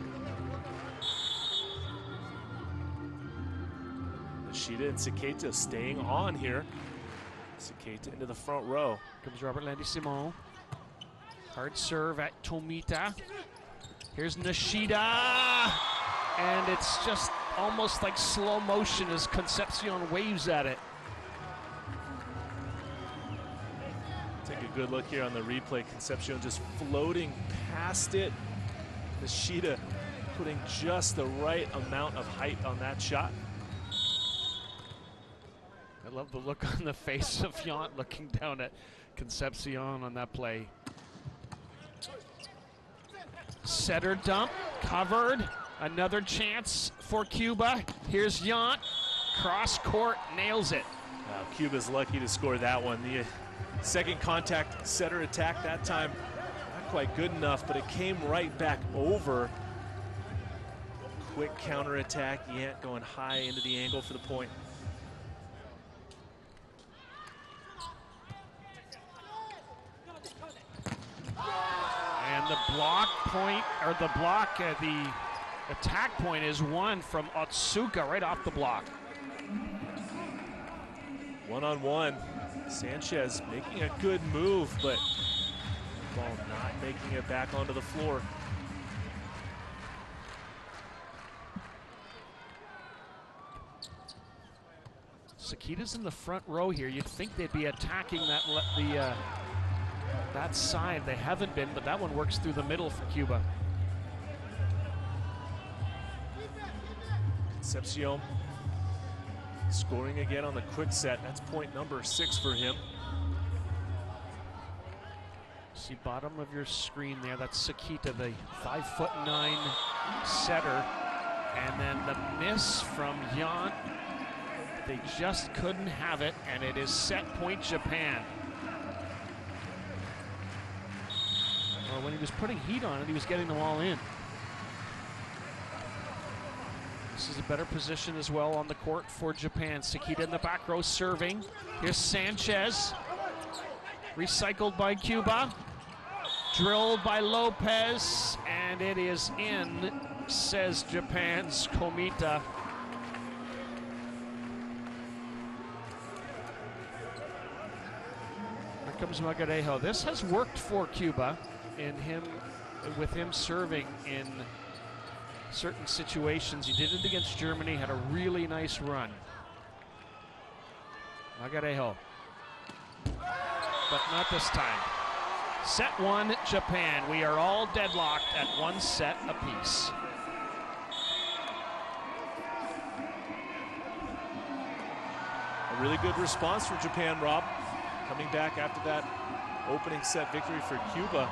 Nishida and Saketa staying on here. Saketa into the front row. Comes Robert Landy Simon. Hard serve at Tomita. Here's Nishida. And it's just almost like slow motion as Concepcion waves at it. Take a good look here on the replay. Concepcion just floating past it. Nishida putting just the right amount of height on that shot. I love the look on the face of Yant looking down at Concepcion on that play. Setter dump, covered. Another chance for Cuba. Here's Yant. Cross court, nails it. Cuba's lucky to score that one. The second contact setter attack that time, not quite good enough, but it came right back over. Quick counter attack. Yant going high into the angle for the point. And the block point, or the block, the attack point is one from Otsuka right off the block. One-on-one. Sanchez making a good move, but ball not making it back onto the floor. Sakita's in the front row here. You'd think they'd be attacking that side. They haven't been, but that one works through the middle for Cuba. Concepcion scoring again on the quick set. That's point number 6 for him. See bottom of your screen there, that's Sakita, the 5'9" setter. And then the miss from Yant. They just couldn't have it, and it is set point Japan. Well, when he was putting heat on it, he was getting them all in. This is a better position as well on the court for Japan. Sakita in the back row serving. Here's Sanchez. Recycled by Cuba. Drilled by Lopez, and it is in, says Japan's Komita. Here comes Magarejo. This has worked for Cuba with him serving in certain situations. He did it against Germany, had a really nice run. Magarejo, but not this time. Set one, Japan. We are all deadlocked at 1 set apiece. A really good response from Japan, Rob. Coming back after that opening set victory for Cuba.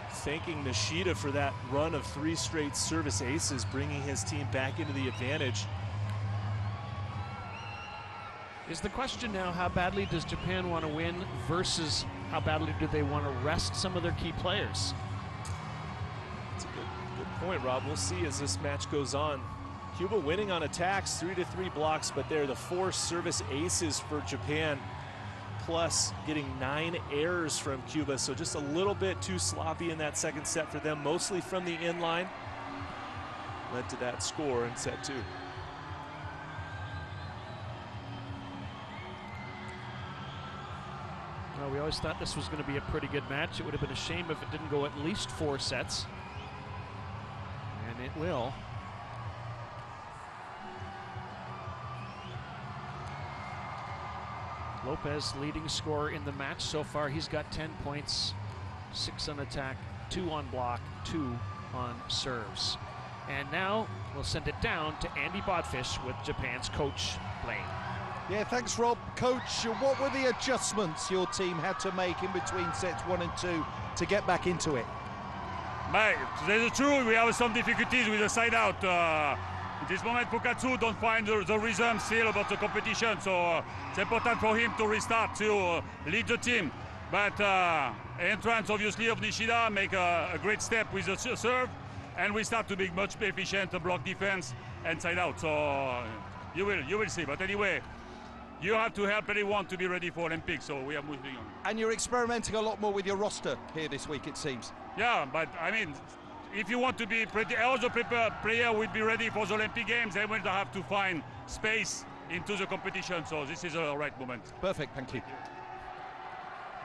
Thanking Nishida for that run of 3 straight service aces, bringing his team back into the advantage. Is the question now, how badly does Japan want to win versus how badly do they want to rest some of their key players? That's a good point, Rob. We'll see as this match goes on. Cuba winning on attacks, 3-3 blocks, but they're the 4 service aces for Japan, plus getting 9 errors from Cuba, so just a little bit too sloppy in that second set for them, mostly from the inline. Led to that score in set 2. Well, we always thought this was going to be a pretty good match. It would have been a shame if it didn't go at least 4 sets. And it will. Lopez leading scorer in the match so far. He's got 10 points, 6 on attack, 2 on block, 2 on serves. And now we'll send it down to Andy Bodfish with Japan's coach, Blaine. Yeah, thanks, Rob. Coach, what were the adjustments your team had to make in between sets 1 and 2 to get back into it? Mate, to tell the truth, we have some difficulties with the side out. At this moment, Pukatsu don't find the rhythm still about the competition, so it's important for him to restart to lead the team. But entrance, obviously, of Nishida make a great step with the serve, and we start to be much more efficient block defense and side out. So you will see. But anyway, you have to help anyone to be ready for Olympics, so we are moving on. And you're experimenting a lot more with your roster here this week, it seems. Yeah, but I mean, if you want to be pretty, all the player will be ready for the Olympic Games, they will have to find space into the competition, so this is the right moment. Perfect, thank you.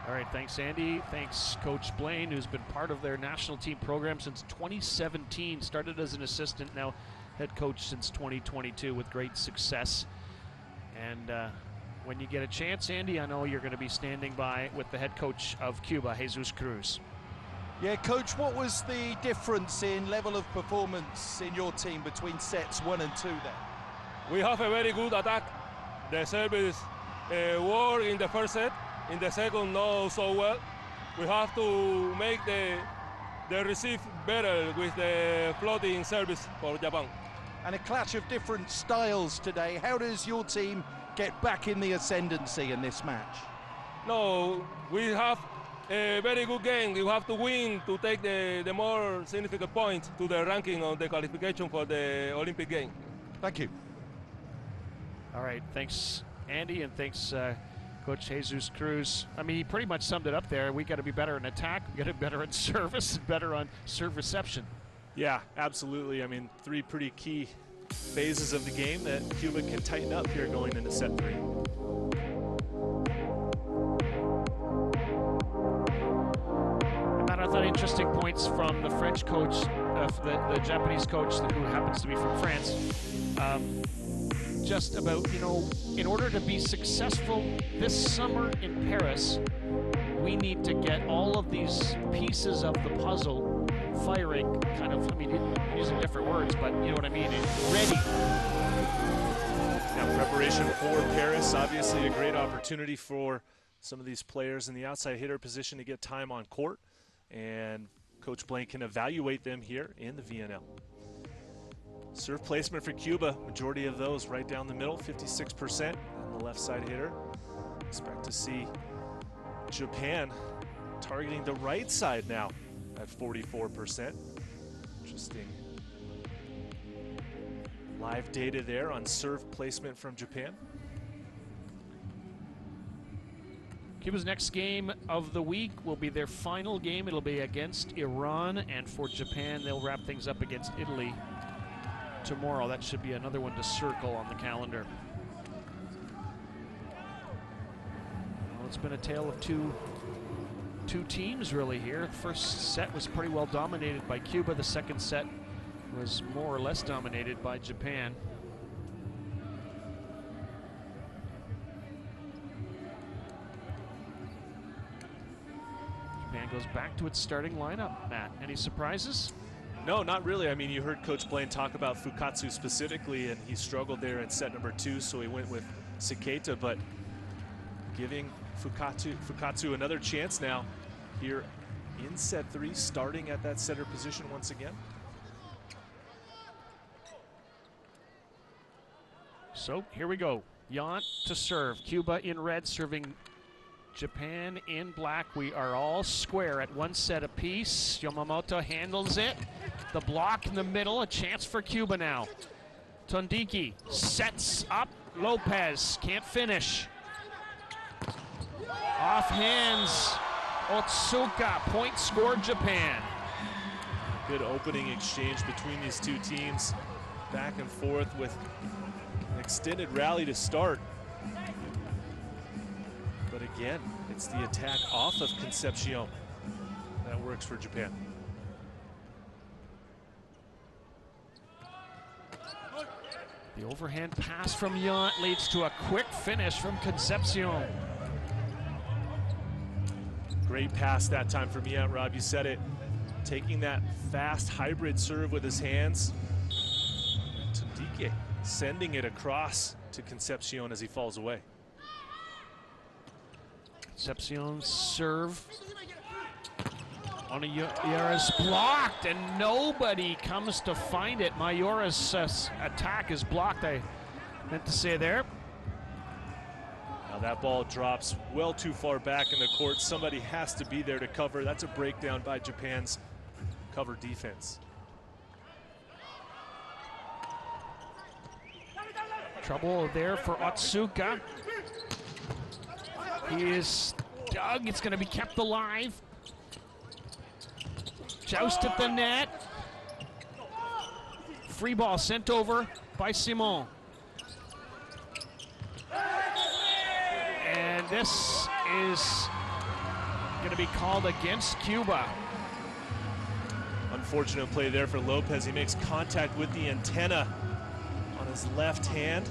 All right, thanks, Andy. Thanks, Coach Blaine, who's been part of their national team program since 2017. Started as an assistant, now head coach since 2022 with great success. And when you get a chance, Andy, I know you're going to be standing by with the head coach of Cuba, Jesus Cruz. Yeah, Coach, what was the difference in level of performance in your team between sets 1 and 2 then? We have a very good attack. The service worked in the first set. In the second, not so well. We have to make the they receive better with the floating service for Japan. And a clash of different styles today. How does your team get back in the ascendancy in this match? No, we have a very good game. You have to win to take the more significant point to the ranking of the qualification for the Olympic game. Thank you. All right, thanks, Andy, and thanks, Coach Jesus Cruz. I mean, he pretty much summed it up there. We got to be better in attack, we got to be better in service, and better on serve reception. Yeah, absolutely. I mean, three pretty key phases of the game that Cuba can tighten up here going into set 3. I thought interesting points from the French coach, the Japanese coach who happens to be from France. Just about, you know, in order to be successful this summer in Paris, we need to get all of these pieces of the puzzle firing, kind of, I mean, using different words, but you know what I mean, ready. Yeah, preparation for Paris, obviously a great opportunity for some of these players in the outside hitter position to get time on court, and Coach Blaine can evaluate them here in the VNL. Serve placement for Cuba, majority of those right down the middle, 56% on the left side hitter. Expect to see Japan targeting the right side now at 44%. Interesting live data there on serve placement from Japan. Cuba's next game of the week will be their final game. It'll be against Iran, and for Japan, they'll wrap things up against Italy tomorrow. That should be another one to circle on the calendar. Well, it's been a tale of two teams really here. The first set was pretty well dominated by Cuba. The second set was more or less dominated by Japan. Japan goes back to its starting lineup. Matt, any surprises? No, not really. I mean, you heard Coach Blaine talk about Fukatsu specifically, and he struggled there in set number 2, so he went with Saketa, but giving Fukatsu another chance now here in set 3, starting at that center position once again. So here we go. Yant to serve. Cuba in red serving Japan in black. We are all square at one set apiece. Yamamoto handles it. The block in the middle, a chance for Cuba now. Tondiki sets up Lopez, can't finish. Off hands, Otsuka, point scored Japan. Good opening exchange between these two teams. Back and forth with an extended rally to start. But again, it's the attack off of Concepcion that works for Japan. The overhand pass from Yant leads to a quick finish from Concepcion. Great pass that time from Yant, Rob, you said it. Taking that fast hybrid serve with his hands. Tondike sending it across to Concepcion as he falls away. Concepcion's serve on Mayora's blocked, and nobody comes to find it. Mayora's attack is blocked, I meant to say there. Now that ball drops well too far back in the court. Somebody has to be there to cover. That's a breakdown by Japan's cover defense. Trouble there for Otsuka. He is dug. It's going to be kept alive. Joust at the net. Free ball sent over by Simon. And this is going to be called against Cuba. Unfortunate play there for Lopez. He makes contact with the antenna on his left hand.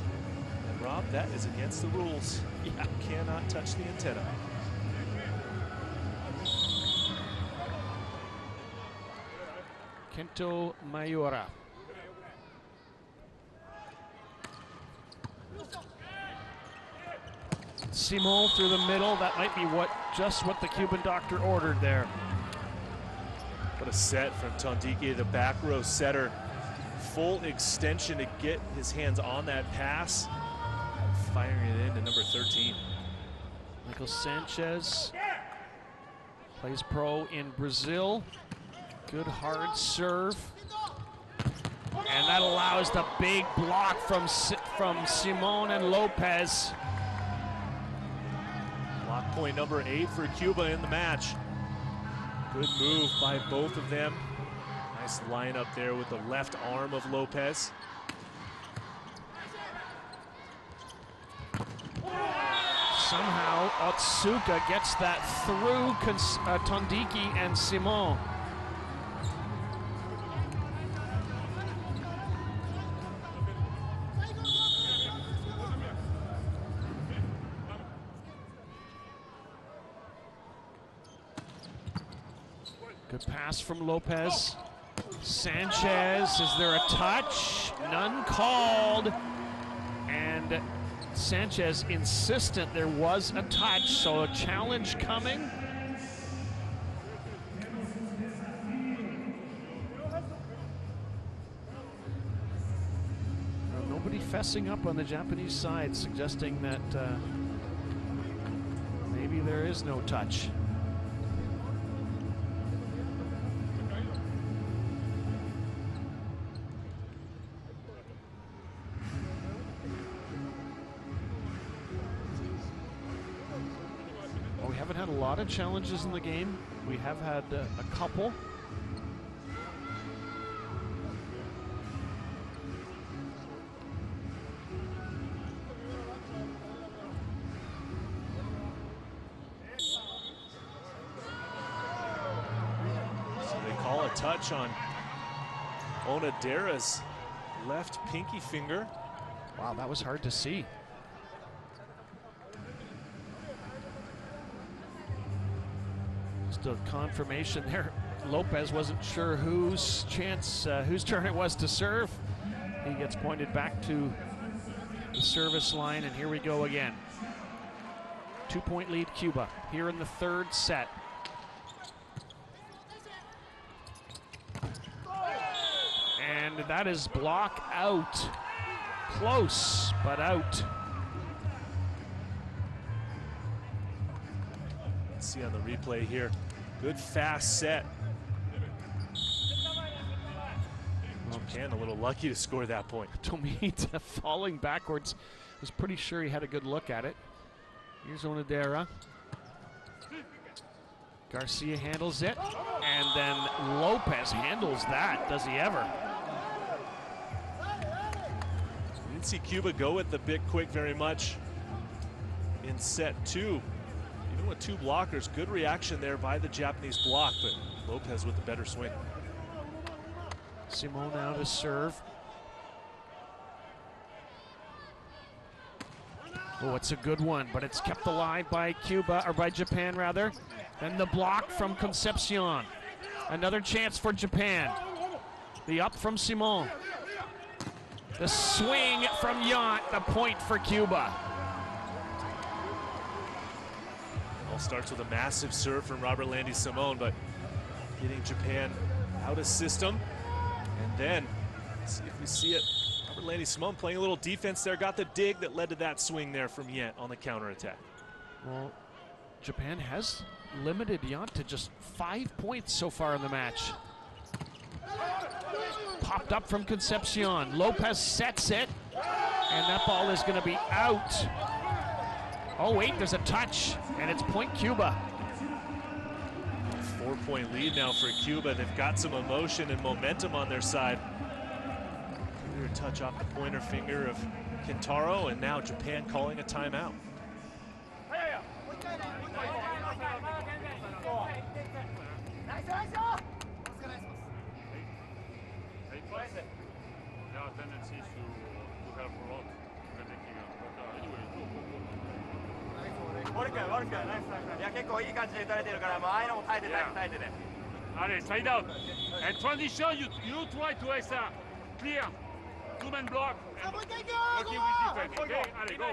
And Rob, that is against the rules. You cannot touch the antenna. Kento Mayora. Simon through the middle. That might be just what the Cuban doctor ordered there. What a set from Tondiki, the back row setter. Full extension to get his hands on that pass. Firing it into number 13. Michael Sanchez plays pro in Brazil. Good hard serve. And that allows the big block from Simon and Lopez. Block point number 8 for Cuba in the match. Good move by both of them. Nice lineup there with the left arm of Lopez. Somehow Otsuka gets that through Tondiki and Simon. Good pass from Lopez. Sanchez, is there a touch? None called. And Sanchez insistent there was a touch, so a challenge coming. Well, nobody fessing up on the Japanese side, suggesting that maybe there is no touch. We haven't had a lot of challenges in the game. We have had a couple. So they call a touch on Onodera's left pinky finger. Wow, that was hard to see. Just a confirmation there. Lopez wasn't sure whose turn it was to serve. He gets pointed back to the service line, and here we go again. 2-point lead Cuba here in the third set. And that is block out. Close, but out. See on the replay here, good fast set. Japan a little lucky to score that point. Tomita falling backwards. Was pretty sure he had a good look at it. Here's Onodera. Garcia handles it, and then Lopez handles that. Does he ever? We didn't see Cuba go with the big quick very much in set 2. Even with 2 blockers, good reaction there by the Japanese block, but Lopez with the better swing. Simon now to serve. Oh, it's a good one, but it's kept alive by Cuba, or by Japan rather. And the block from Concepcion. Another chance for Japan. The up from Simon. The swing from Yant, the point for Cuba. All starts with a massive serve from Robert Landy Simon, but getting Japan out of system. And then, let's see if we see it. Robert Landy Simon playing a little defense there, got the dig that led to that swing there from Yant on the counterattack. Well, Japan has limited Yant to just 5 points so far in the match. Popped up from Concepcion. Lopez sets it, and that ball is going to be out. Oh wait, there's a touch, and it's point Cuba. 4-point lead now for Cuba. They've got some emotion and momentum on their side. Clear touch off the pointer finger of Kintaro, and now Japan calling a timeout. Allez, side out. And transition, you try to extra clear. 2-man block. And working with defense. Okay, allez, go.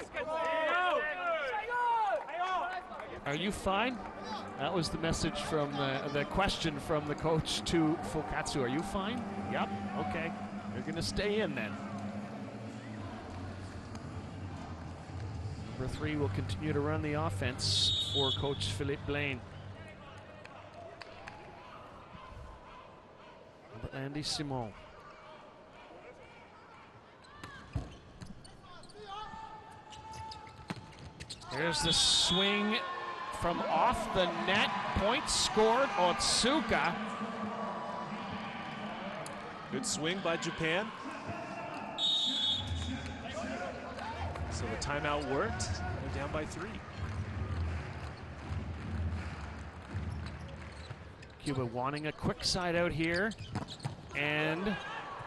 Are you fine? That was the message from the question from the coach to Fukatsu. Are you fine? Yep. Okay. You're going to stay in then. Number 3 will continue to run the offense for Coach Philippe Blaine. Andy Simon. Here's the swing from off the net. Point scored, Otsuka. Good swing by Japan. So the timeout worked. They're down by 3. Cuba wanting a quick side out here. And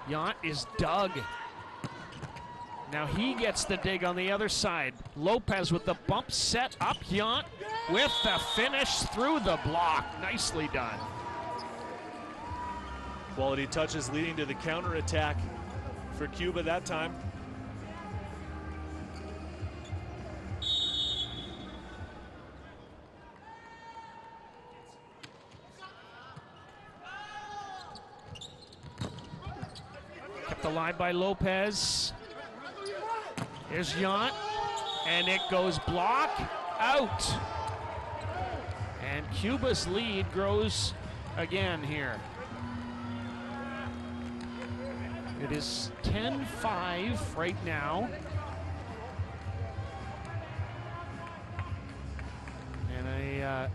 Yant is dug. Now he gets the dig on the other side. Lopez with the bump set up. Yant with the finish through the block. Nicely done. Quality touches leading to the counterattack for Cuba that time. Kept alive by Lopez. Here's Yant, and it goes block out. And Cuba's lead grows again here. It is 10-5 right now. And a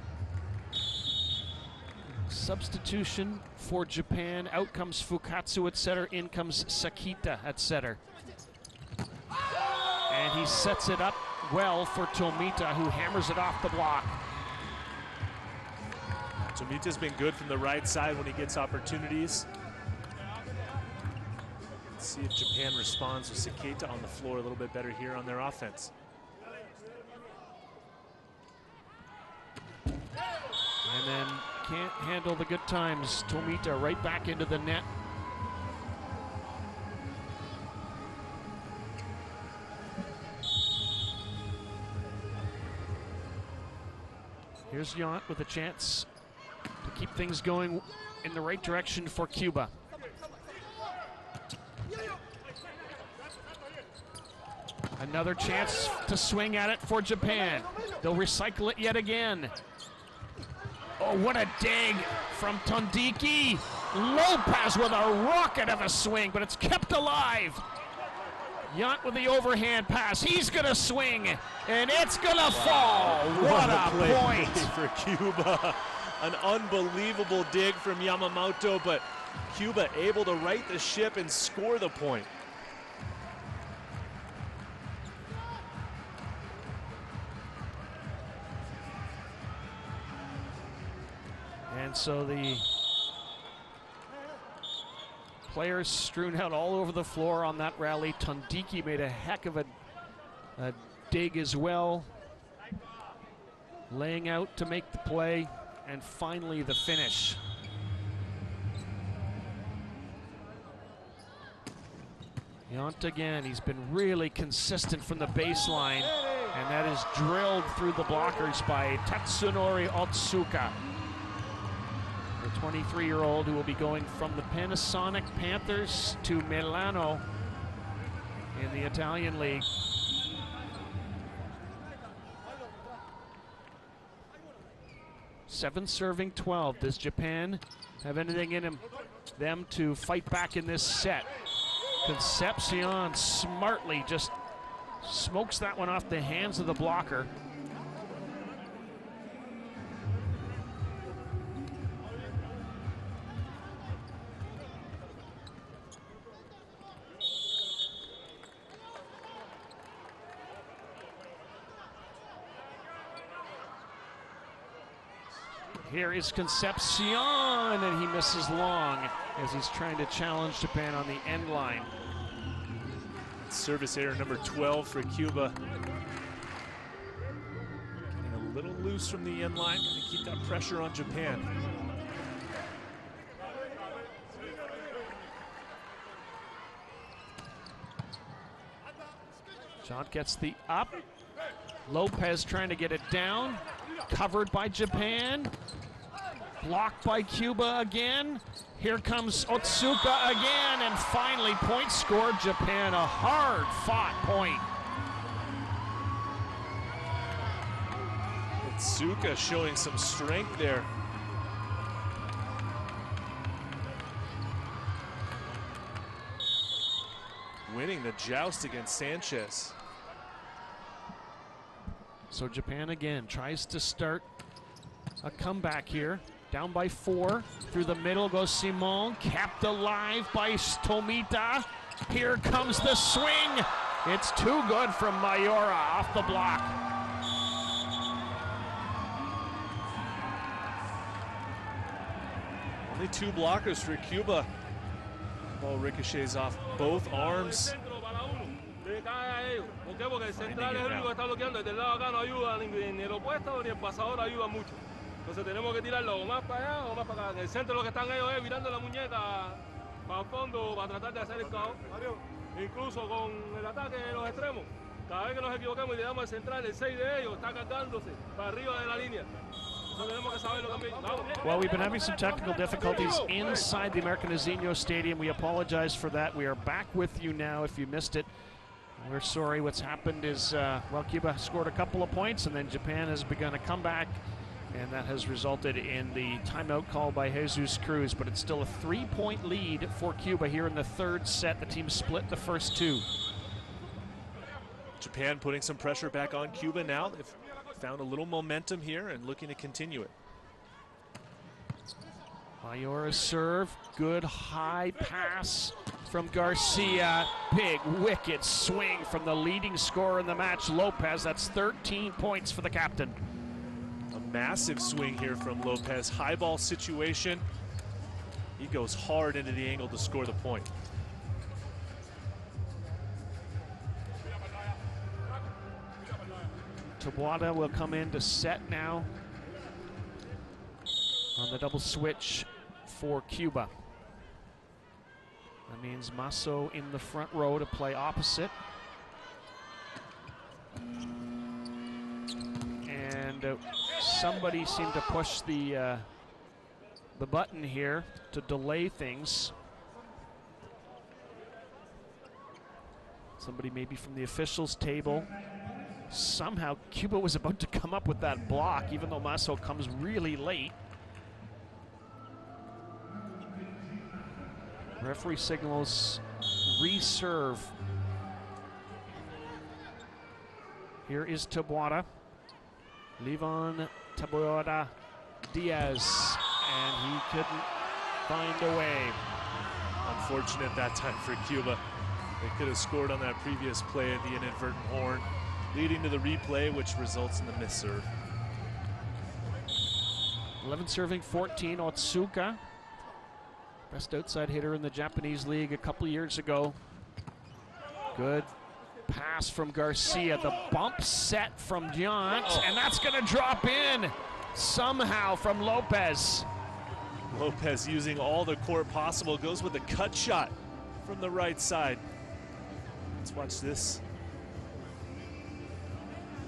substitution for Japan. Out comes Fukatsu at setter, in comes Sakita at setter. And he sets it up well for Tomita, who hammers it off the block. Tomita's been good from the right side when he gets opportunities. Let's see if Japan responds with Sakita on the floor a little bit better here on their offense. And then can't handle the good times. Tomita right back into the net. Here's Yant with a chance to keep things going in the right direction for Cuba. Another chance to swing at it for Japan. They'll recycle it yet again. Oh, what a dig from Tondiki. Lopez with a rocket of a swing, but it's kept alive. Yant with the overhand pass. He's going to swing, and it's going to fall. What a point for Cuba. An unbelievable dig from Yamamoto, but Cuba able to right the ship and score the point. And so the players strewn out all over the floor on that rally. Tondiki made a heck of a dig as well. Laying out to make the play, and finally the finish. Yant again, he's been really consistent from the baseline, and that is drilled through the blockers by Tatsunori Otsuka. The 23-year-old who will be going from the Panasonic Panthers to Milano in the Italian league. Seven serving 12. Does Japan have anything in them to fight back in this set? Concepcion smartly just smokes that one off the hands of the blocker. Here is Concepcion, and he misses long as he's trying to challenge Japan on the end line. Service error number 12 for Cuba. Getting a little loose from the end line, going to keep that pressure on Japan. John gets the up. Lopez trying to get it down. covered by Japan. Blocked by Cuba again. Here comes Otsuka again, and finally point scored Japan. A hard-fought point. Otsuka showing some strength there. Winning the joust against Sanchez. So Japan again tries to start a comeback here. Down by 4. Through the middle goes Simon. Kept alive by Tomita. Here comes the swing. It's too good from Mayora off the block. Only 2 blockers for Cuba. Ball ricochets off both arms. Porque el central es el único que está bloqueando. Desde el lado acá no ayuda ni el opuesto ni el pasador ayuda mucho. Entonces tenemos que tirarlo o más para allá o más para acá. En el centro lo que están ellos es virando la muñeca para el fondo para tratar de hacer el caos. Incluso con el ataque de los extremos. Cada vez que nos equivoquemos y le damos al central, el 6 de ellos está cargándose para arriba de la línea. Eso tenemos que saberlo también. Well, we've been having some technical difficulties inside the Americanizino Stadium. We apologize for that. We are back with you now if you missed it. We're sorry. What's happened is, well, Cuba scored a couple of points, and then Japan has begun a comeback, and that has resulted in the timeout call by Jesus Cruz. But it's still a 3-point lead for Cuba here in the 3rd set. The team split the first 2. Japan putting some pressure back on Cuba now. They've found a little momentum here and looking to continue it. Mayora's serve, good high pass from Garcia. Big wicked swing from the leading scorer in the match, Lopez. That's 13 points for the captain. A massive swing here from Lopez. High ball situation. He goes hard into the angle to score the point. Tabuada will come in to set now on the double switch for Cuba. That means Masso in the front row to play opposite. And somebody seemed to push the button here to delay things. Somebody maybe from the officials' table. Somehow Cuba was about to come up with that block, even though Masso comes really late. Referee signals reserve. Here is Tabuada. Levon Tabuada Diaz, and he couldn't find a way. Unfortunate that time for Cuba. They could have scored on that previous play at the inadvertent horn, leading to the replay, which results in the missed serve. 11 serving, 14, Otsuka. Best outside hitter in the Japanese league a couple years ago. Good pass from Garcia. The bump set from Diant, and that's going to drop in somehow from Lopez. Lopez using all the court possible, goes with a cut shot from the right side. Let's watch this.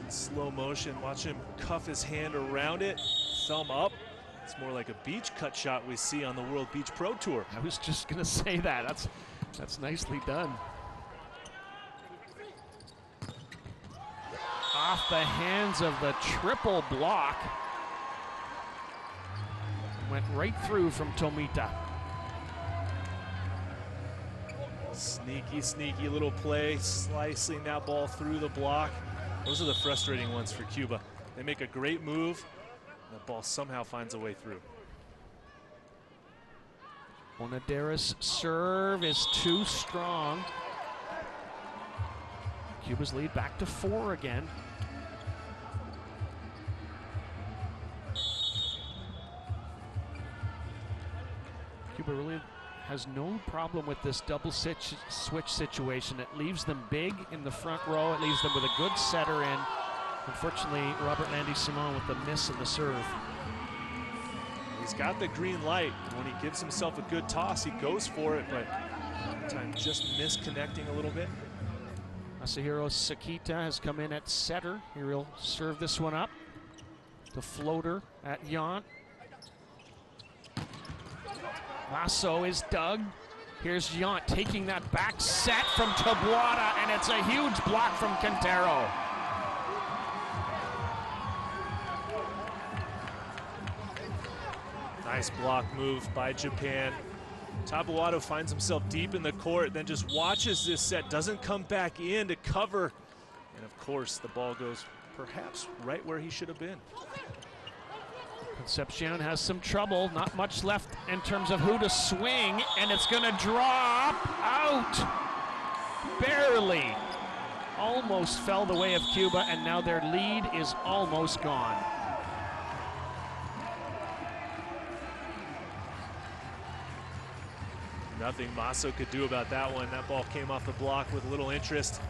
In slow motion, watch him cuff his hand around it, thumb up. It's more like a beach cut shot we see on the World Beach Pro Tour. I was just going to say that. That's nicely done. Off the hands of the triple block. Went right through from Tomita. Sneaky, sneaky little play, slicing that ball through the block. Those are the frustrating ones for Cuba. They make a great move, and the ball somehow finds a way through. Onadera's serve is too strong. Cuba's lead back to 4 again. Cuba really has no problem with this double switch situation. It leaves them big in the front row. It leaves them with a good setter in. Unfortunately, Robert Landy Simon with the miss in the serve. He's got the green light. When he gives himself a good toss, he goes for it, but sometimes just misconnecting a little bit. Masahiro Sakita has come in at setter. Here he'll serve this one up. The floater at Jant. Masso is dug. Here's Jant taking that back set from Taboada, and it's a huge block from Quintero. Nice block move by Japan. Taboada finds himself deep in the court, then just watches this set, doesn't come back in to cover. And of course, the ball goes perhaps right where he should have been. Concepcion has some trouble, not much left in terms of who to swing, and it's gonna drop out. Barely. Almost fell the way of Cuba, and now their lead is almost gone. Nothing Masso could do about that one. That ball came off the block with a little interest.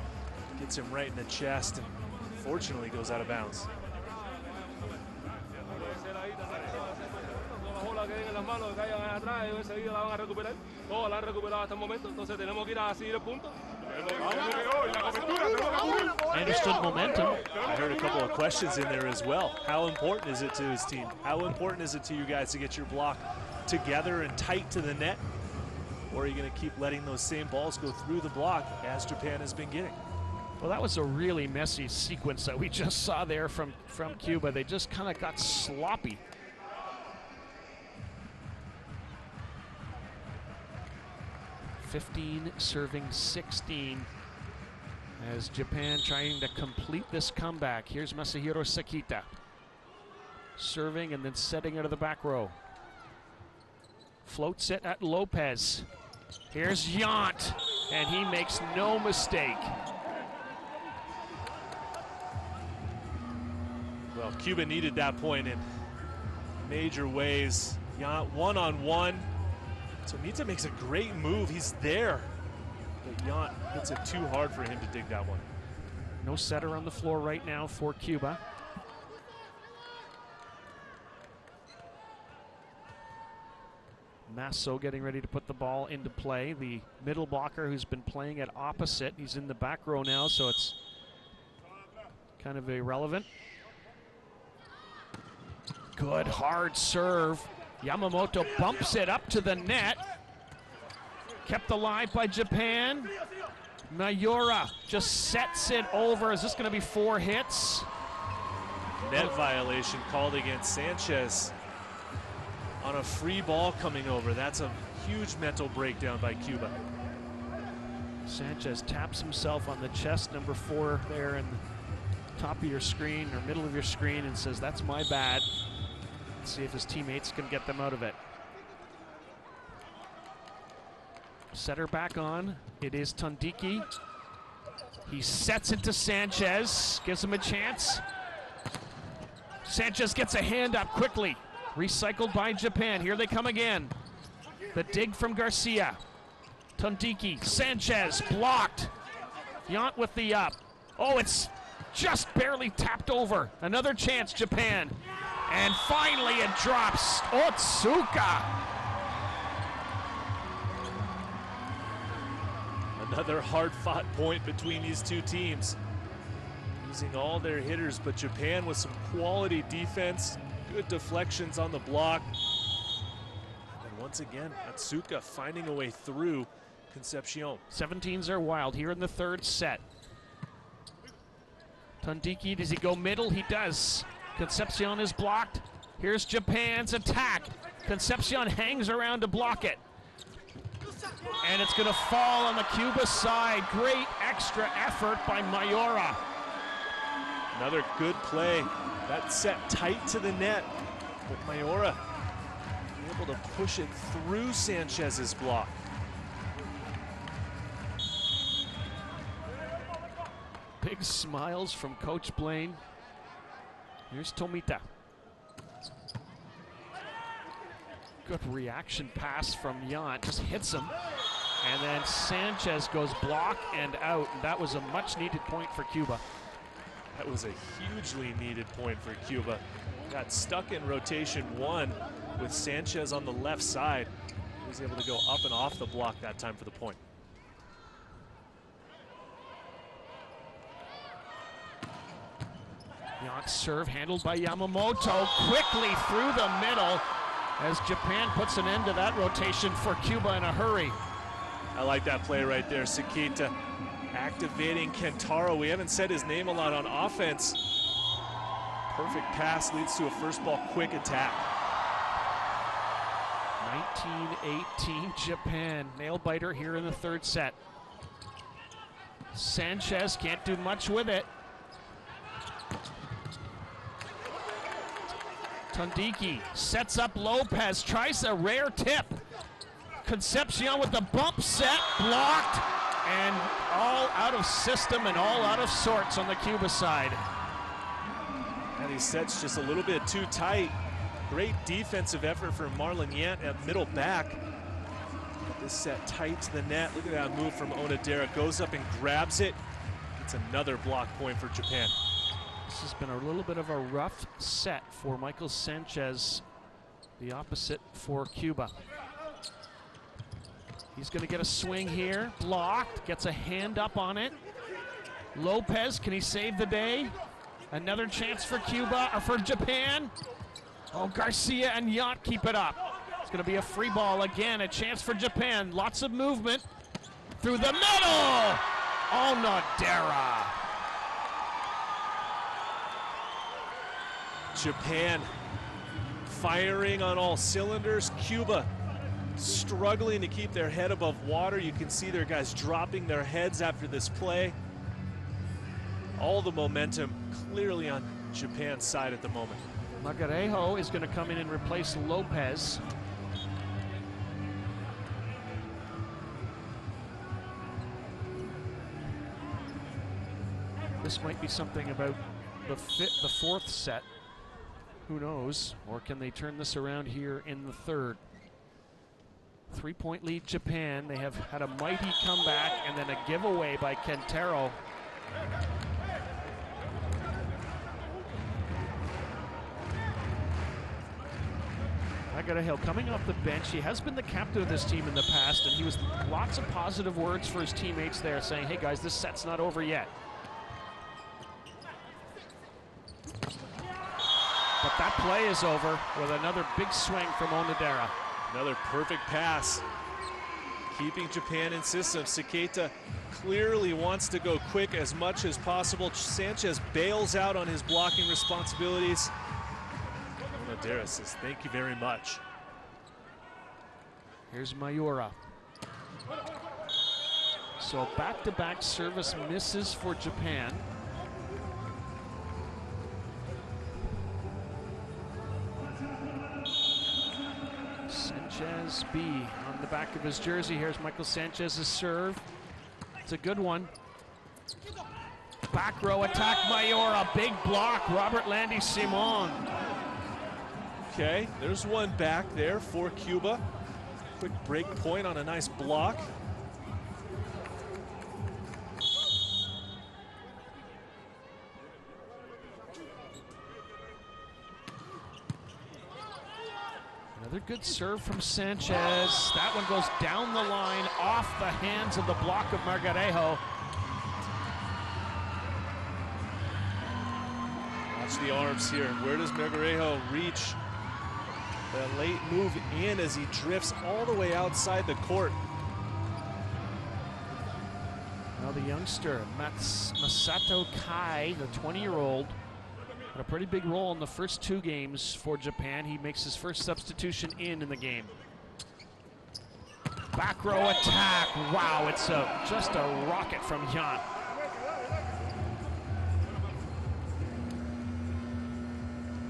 Gets him right in the chest, and fortunately goes out of bounds. Understood momentum. I heard a couple of questions in there as well. How important is it to his team? How important is it to you guys to get your block together and tight to the net? Or are you going to keep letting those same balls go through the block as Japan has been getting? Well, that was a really messy sequence that we just saw there from Cuba. They just kind of got sloppy. (15) serving 16 as Japan trying to complete this comeback. Here's Masahiro Sekita serving and then setting out of the back row. Floats it at Lopez. Here's Jant, and he makes no mistake. Well, Cuba needed that point in major ways. Jant one-on-one. Tomita makes a great move. He's there. But Jant hits it too hard for him to dig that one. No setter on the floor right now for Cuba. Masso getting ready to put the ball into play. The middle blocker who's been playing at opposite. He's in the back row now, so it's kind of irrelevant. Good hard serve. Yamamoto bumps it up to the net. Kept alive by Japan. Mayura just sets it over. Is this going to be 4 hits? Net violation called against Sanchez on a free ball coming over. That's a huge mental breakdown by Cuba. Sanchez taps himself on the chest, number 4 there in the top of your screen or middle of your screen, and says, "That's my bad." Let's see if his teammates can get them out of it. Setter back on. It is Tondiki. He sets it to Sanchez, gives him a chance. Sanchez gets a hand up quickly. Recycled by Japan. Here they come again. The dig from Garcia. Tondiki, Sanchez, blocked. Jant with the up. Oh, it's just barely tapped over. Another chance, Japan. And finally it drops. Otsuka. Another hard-fought point between these two teams. Using all their hitters, but Japan with some quality defense. Good deflections on the block. And once again, Otsuka finding a way through Concepcion. 17s are wild here in the 3rd set. Tondiki, does he go middle? He does. Concepcion is blocked. Here's Japan's attack. Concepcion hangs around to block it. And it's going to fall on the Cuba side. Great extra effort by Mayura. Another good play. That set tight to the net, but Mayura able to push it through Sanchez's block. Big smiles from Coach Blaine. Here's Tomita. Good reaction pass from Jant, just hits him. And then Sanchez goes block and out. And that was a much needed point for Cuba. That was a hugely needed point for Cuba. Got stuck in rotation 1 with Sanchez on the left side. He was able to go up and off the block that time for the point. Yacht serve handled by Yamamoto, quickly through the middle as Japan puts an end to that rotation for Cuba in a hurry. I like that play right there, Sakita. Activating Kentaro. We haven't said his name a lot on offense. Perfect pass leads to a first ball quick attack. 19-18 Japan. Nail biter here in the third set. Sanchez can't do much with it. Tondiki sets up Lopez, tries a rare tip. Concepcion with the bump set, blocked, and all out of system and all out of sorts on the Cuba side. And these sets just a little bit too tight. Great defensive effort from Marlon Yant at middle back. But this set tight to the net. Look at that move from Onodera. Goes up and grabs it. It's another block point for Japan. This has been a little bit of a rough set for Michael Sanchez. The opposite for Cuba. He's going to get a swing here. Blocked. Gets a hand up on it. Lopez, can he save the day? Another chance for Cuba, or for Japan. Oh, Garcia and Yacht keep it up. It's going to be a free ball again. A chance for Japan. Lots of movement. Through the middle! Onodera. Japan firing on all cylinders. Cuba struggling to keep their head above water. You can see their guys dropping their heads after this play. All the momentum clearly on Japan's side at the moment. Margarejo is going to come in and replace Lopez. This might be something about the fourth set. Who knows? Or can they turn this around here in the third? 3-point lead Japan. They have had a mighty comeback and then a giveaway by Kentaro. Margarejo coming off the bench. He has been the captain of this team in the past, and he was lots of positive words for his teammates there, saying, hey guys, this set's not over yet. But that play is over with another big swing from Onodera. Another perfect pass. Keeping Japan in system. Sakita clearly wants to go quick as much as possible. Sanchez bails out on his blocking responsibilities. Onodera says, thank you very much. Here's Mayura. So back-to-back service misses for Japan. Sanchez B on the back of his jersey. Here's Michael Sanchez's serve. It's a good one. Back row attack, Mayura. Big block, Robert Landy Simon. Okay, there's one back there for Cuba. Quick break point on a nice block. Another good serve from Sanchez. That one goes down the line, off the hands of the block of Margarejo. Watch the arms here. Where does Margarejo reach? The late move in as he drifts all the way outside the court. Now the youngster, Masato Kai, the 20-year-old, had a pretty big role in the first two games for Japan. He makes his first substitution in the game. Back row attack. Wow, it's just a rocket from Yan.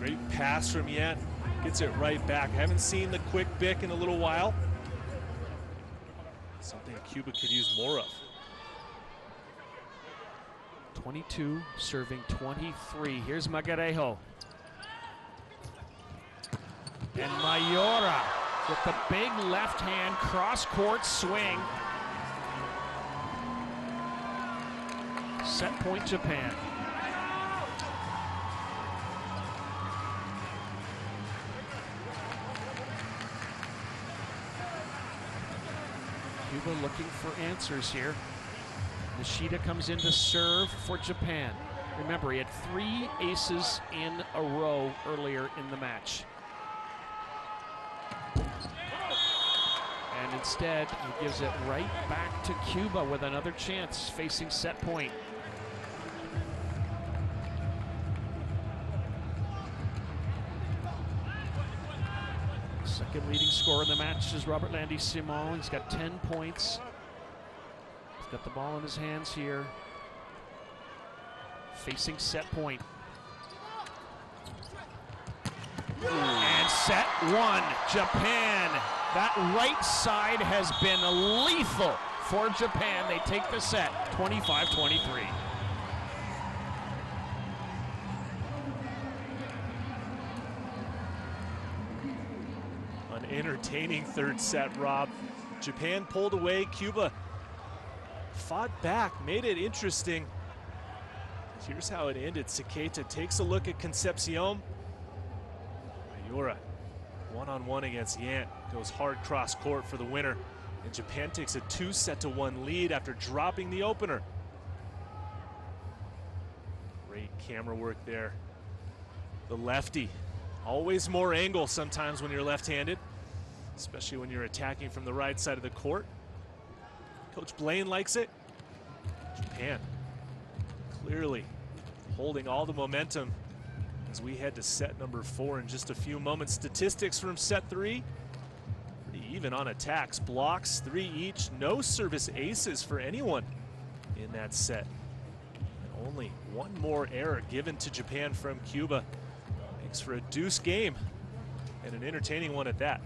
Great pass from Yan. Gets it right back. I haven't seen the quick bick in a little while. Something Cuba could use more of. 22 serving 23. Here's Margarejo. And Mayura with the big left hand cross-court swing. Set point Japan. Cuba looking for answers here. Nishida comes in to serve for Japan. Remember, he had 3 aces in a row earlier in the match. And instead, he gives it right back to Cuba with another chance facing set point. Second leading scorer in the match is Robert Landy Simon. He's got 10 points. He's got the ball in his hands here. Facing set point. And set 1, Japan. That right side has been lethal for Japan. They take the set, 25-23. An entertaining third set, Rob. Japan pulled away. Cuba fought back, made it interesting. Here's how it ended. Saketa takes a look at Concepcion. Mayura, one-on-one against Yant, goes hard cross court for the winner. And Japan takes a 2-1 lead after dropping the opener. Great camera work there. The lefty, always more angle sometimes when you're left-handed, especially when you're attacking from the right side of the court. Coach Blaine likes it. Japan clearly holding all the momentum as we head to set number 4 in just a few moments. Statistics from set 3, pretty even on attacks. Blocks, 3 each. No service aces for anyone in that set. And only one more error given to Japan from Cuba. Makes for a deuce game, and an entertaining one at that.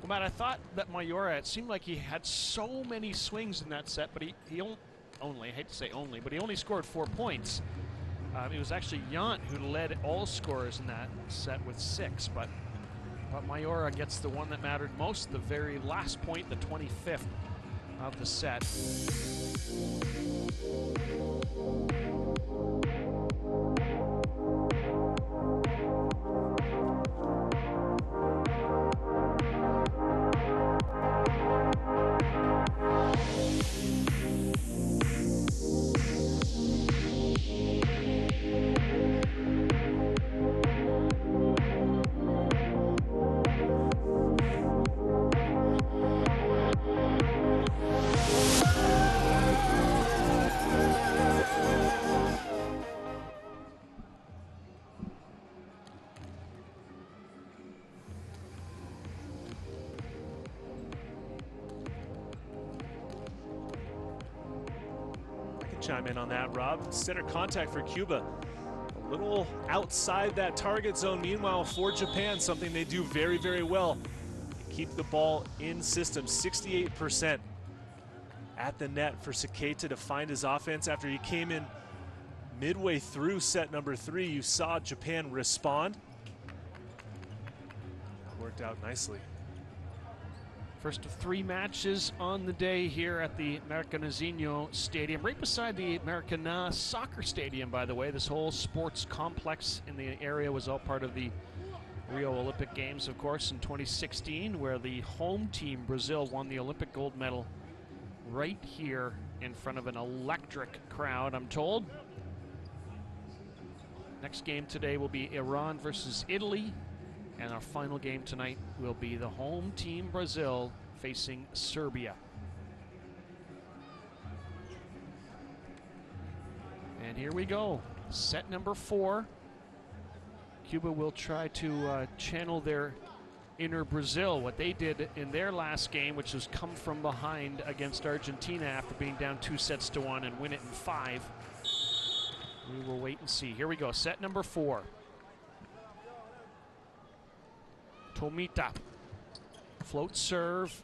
Well, Matt, I thought that Mayura, it seemed like he had so many swings in that set, but he only, I hate to say only, but he only scored 4 points. It was actually Yant who led all scorers in that set with 6, but Mayura gets the one that mattered most, the very last point, the 25th of the set. Chime in on that, Rob. Center contact for Cuba. A little outside that target zone. Meanwhile, for Japan, something they do very, very well. They keep the ball in system. 68% at the net for Saketa to find his offense after he came in midway through set number 3. You saw Japan respond. That worked out nicely. First of 3 matches on the day here at the Maracanazinho Stadium, right beside the Maracana Soccer Stadium, by the way. This whole sports complex in the area was all part of the Rio Olympic Games, of course, in 2016, where the home team, Brazil, won the Olympic gold medal right here in front of an electric crowd, I'm told. Next game today will be Iran versus Italy. And our final game tonight will be the home team, Brazil, facing Serbia. And here we go. Set number 4. Cuba will try to channel their inner Brazil, what they did in their last game, which was come from behind against Argentina after being down 2-1 and win it in 5. We will wait and see. Here we go. Set number 4. Tomita, float serve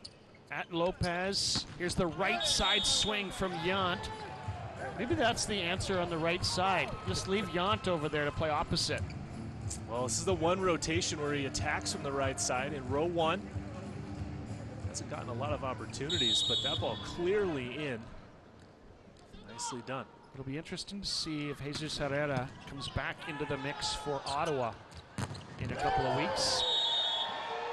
at Lopez. Here's the right side swing from Yant. Maybe that's the answer on the right side. Just leave Yant over there to play opposite. Well, this is the one rotation where he attacks from the right side in row 1. Hasn't gotten a lot of opportunities, but that ball clearly in. Nicely done. It'll be interesting to see if Jesus Herrera comes back into the mix for Ottawa in a couple of weeks.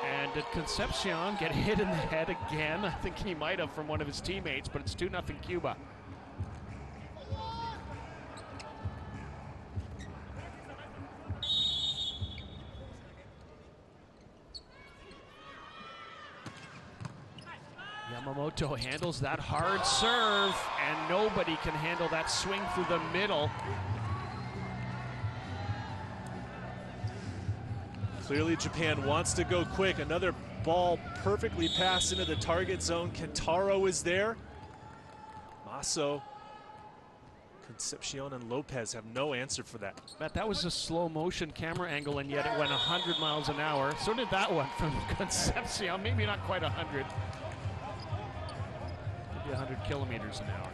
And did Concepcion get hit in the head again? I think he might have from one of his teammates, but it's 2-0 Cuba. Yamamoto handles that hard serve, and nobody can handle that swing through the middle. Clearly Japan wants to go quick. Another ball perfectly passed into the target zone. Kentaro is there. Maso, Concepcion, and Lopez have no answer for that. Matt, that was a slow motion camera angle, and yet it went 100 miles an hour. So did that one from Concepcion. Maybe not quite 100. Maybe 100 kilometers an hour.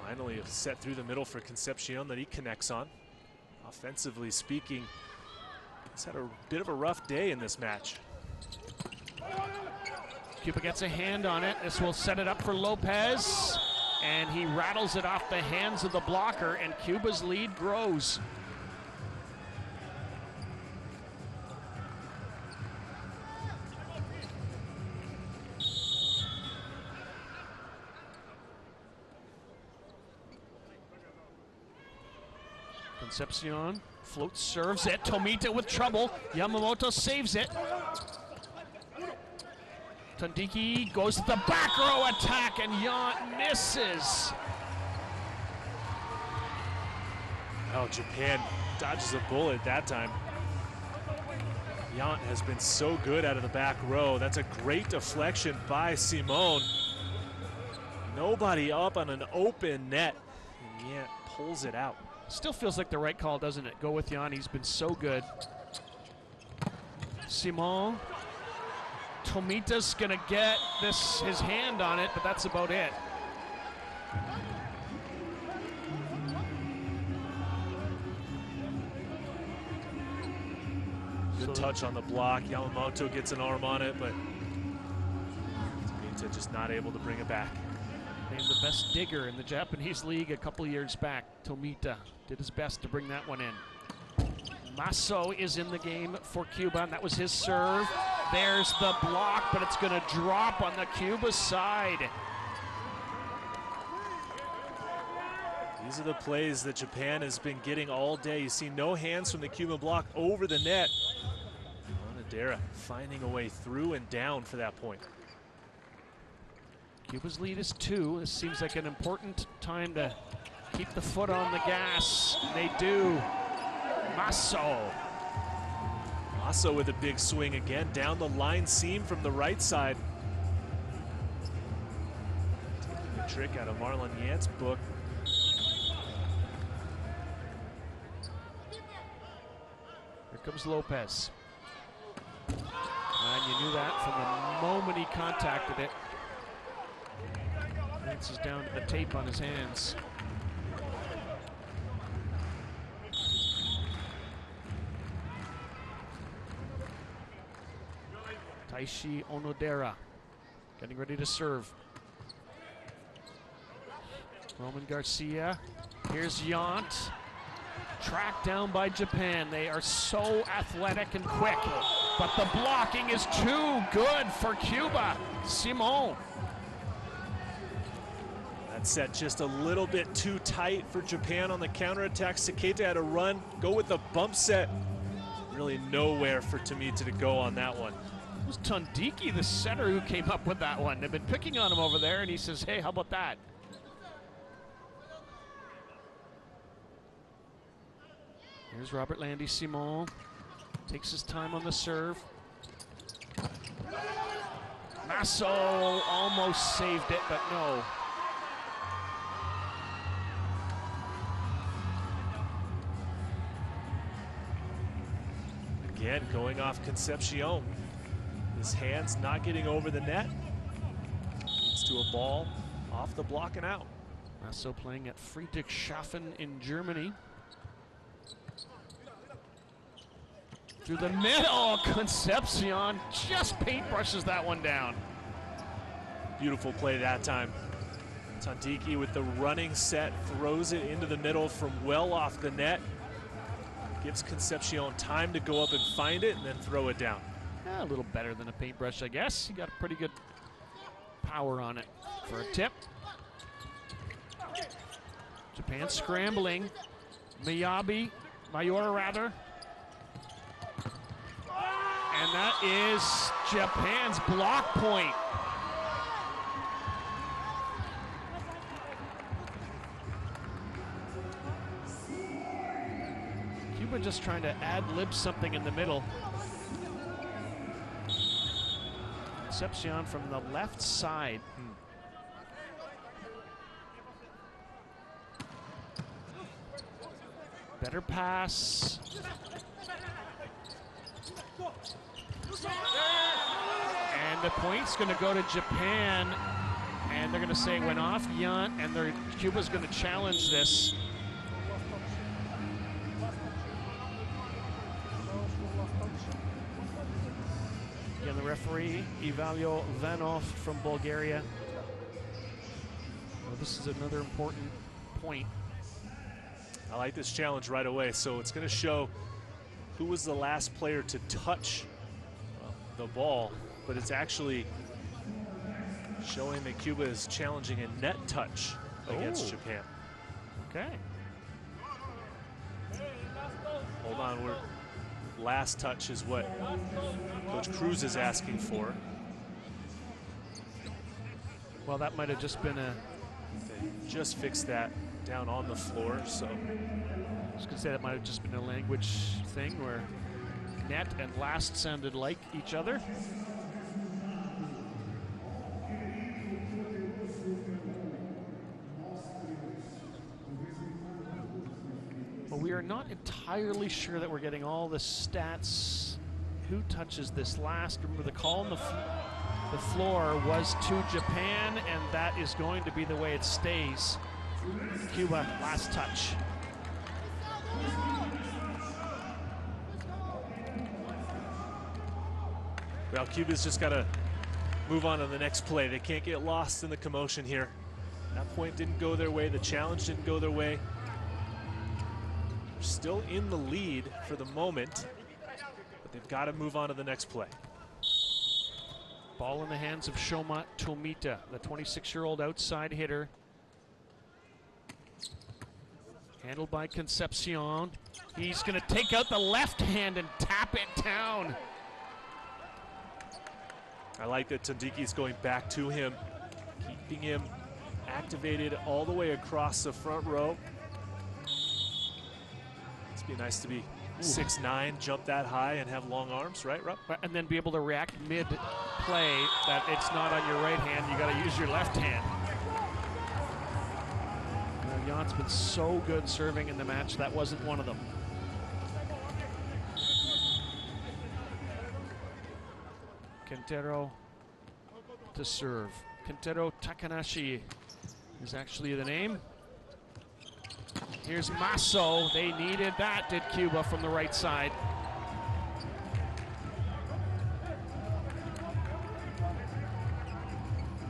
Finally a set through the middle for Concepcion that he connects on. Offensively speaking, he's had a bit of a rough day in this match. Cuba gets a hand on it. This will set it up for Lopez, and he rattles it off the hands of the blocker, and Cuba's lead grows. Concepcion floats, serves it. Tomita with trouble. Yamamoto saves it. Tandiki goes to the back row attack, and Yant misses. Oh, Japan dodges a bullet that time. Yant has been so good out of the back row. That's a great deflection by Simone. Nobody up on an open net, and Yant pulls it out. Still feels like the right call, doesn't it? Go with Jan, he's been so good. Simon. Tomita's gonna get his hand on it, but that's about it. Good touch on the block. Yamamoto gets an arm on it, but Tomita just not able to bring it back. Named the best digger in the Japanese league a couple years back. Tomita did his best to bring that one in. Maso is in the game for Cuba, and that was his serve. There's the block, but it's gonna drop on the Cuba side. These are the plays that Japan has been getting all day. You see no hands from the Cuban block over the net. Onodera finding a way through and down for that point. Cuba's lead is 2. This seems like an important time to keep the foot on the gas. They do. Maso. Maso with a big swing again, down the line seam from the right side. Taking the trick out of Marlon Yant's book. Here comes Lopez. And you knew that from the moment he contacted it. Lance is down to the tape on his hands. Taishi Onodera getting ready to serve. Roman Garcia. Here's Yant. Tracked down by Japan. They are so athletic and quick, but the blocking is too good for Cuba. Simon. That set just a little bit too tight for Japan on the counterattack. Saketa had a run, go with the bump set. Really nowhere for Tomita to go on that one. It was Tandiki, the setter, who came up with that one. They've been picking on him over there, and he says, hey, how about that? Here's Robert Landy Simon. Takes his time on the serve. Maso almost saved it, but no. Again, going off Concepcion. His hands not getting over the net. Leads to a ball off the block and out. Maso playing at Friedrichshafen in Germany. Through the middle, Concepcion just paintbrushes that one down. Beautiful play that time. Tandiki with the running set, throws it into the middle from well off the net. Gives Concepcion time to go up and find it and then throw it down. Yeah, a little better than a paintbrush, I guess. He got a pretty good power on it for a tip. Japan scrambling. Mayora rather. that is Japan's block point. Cuba just trying to ad-lib something in the middle. Concepcion from the left side. Better pass. And the point's going to go to Japan, and they're going to say it went off Yan, and Cuba's going to challenge this. Again, the referee, Ivalio Vanov from Bulgaria. Well, this is another important point. I like this challenge right away. So it's going to show who was the last player to touch the ball, but it's actually showing that Cuba is challenging a net touch against Japan. Okay. Hold on, last touch is what Coach Cruz is asking for. Well, that might have just been a... They just fixed that down on the floor, so. I was gonna say that might have just been a language thing where net and last sounded like each other. But we are not entirely sure that we're getting all the stats. Who touches this last? Remember, the call on the floor was to Japan, and that is going to be the way it stays. Cuba, last touch. Well, Cuba's just got to move on to the next play. They can't get lost in the commotion here. That point didn't go their way. The challenge didn't go their way. They're still in the lead for the moment, but they've got to move on to the next play. Ball in the hands of Shoma Tomita, the 26-year-old outside hitter. Handled by Concepcion. He's going to take out the left hand and tap it down. I like that Tandiki's going back to him, keeping him activated all the way across the front row. It'd be nice to be 6'9", jump that high and have long arms, right, Rob? And then be able to react mid-play that it's not on your right hand, you got to use your left hand. Jan's been so good serving in the match. That wasn't one of them. Quintero to serve. Quintero Takanashi is actually the name. Here's Masso. They needed that, did Cuba, from the right side.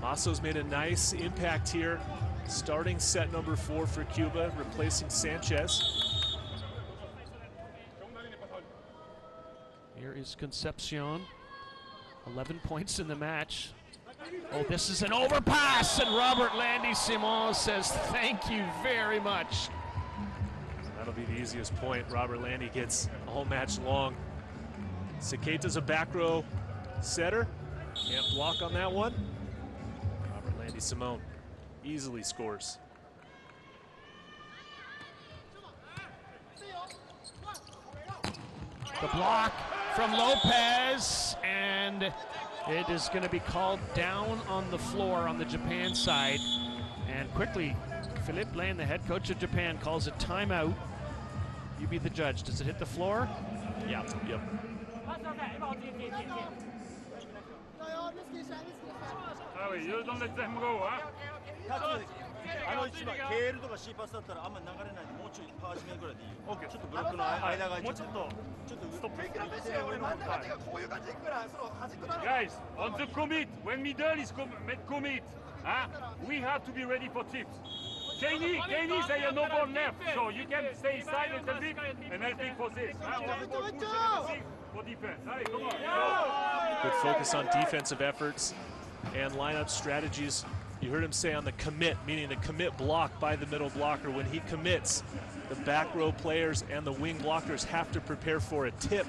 Masso's made a nice impact here. Starting set number 4 for Cuba, replacing Sanchez. Here is Concepcion. 11 points in the match. Oh, this is an overpass, and Robert Landy Simon says thank you very much. That'll be the easiest point. Robert Landy gets all match long. Saketa's a back row setter. Can't block on that one. Robert Landy Simon easily scores. The block from Lopez, and it is going to be called down on the floor on the Japan side. And quickly, Philippe Lane, the head coach of Japan, calls a timeout. You be the judge. Does it hit the floor? Yeah. Yep. You don't let them go, huh? あの一番 KL とか C パスだったらあんま流れないんでもうちょいパワー締めるぐらいでいいよ。ちょっとブロックの間がちょっとストップして真ん中手がこういう感じでいくからその端っこだろ。 Guys, on the commit, when middle is commit, huh? We have to be ready for tips. Kenny, say no ball left, so you can stay inside a little bit and helping for this. For defense. Allez, come on. Good focus on defensive efforts and lineup strategies. You heard him say on the commit, meaning the commit block by the middle blocker. When he commits, the back row players and the wing blockers have to prepare for a tip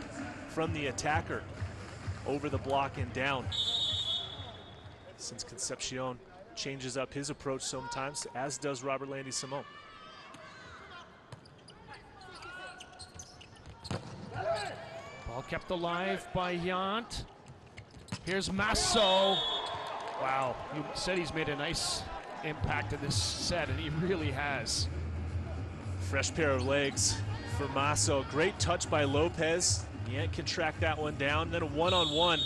from the attacker. over the block and down. Since Concepcion changes up his approach sometimes, as does Robert Landy Simone. Ball kept alive by Yant. Here's Masso. Wow, he said he's made a nice impact in this set, and he really has. Fresh pair of legs for Masso. Great touch by Lopez. Yant can track that one down. Then a one-on-one.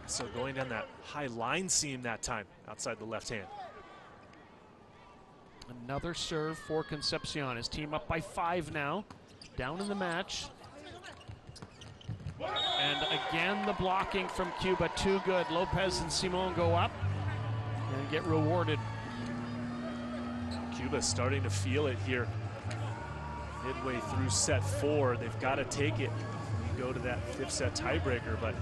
So going down that high line seam that time, outside the left hand. Another serve for Concepcion. His team up by 5 now, down in the match. And again, the blocking from Cuba, too good. Lopez and Simon go up and get rewarded. Cuba's starting to feel it here. Midway through set 4, they've got to take it. We go to that 5th set tiebreaker, but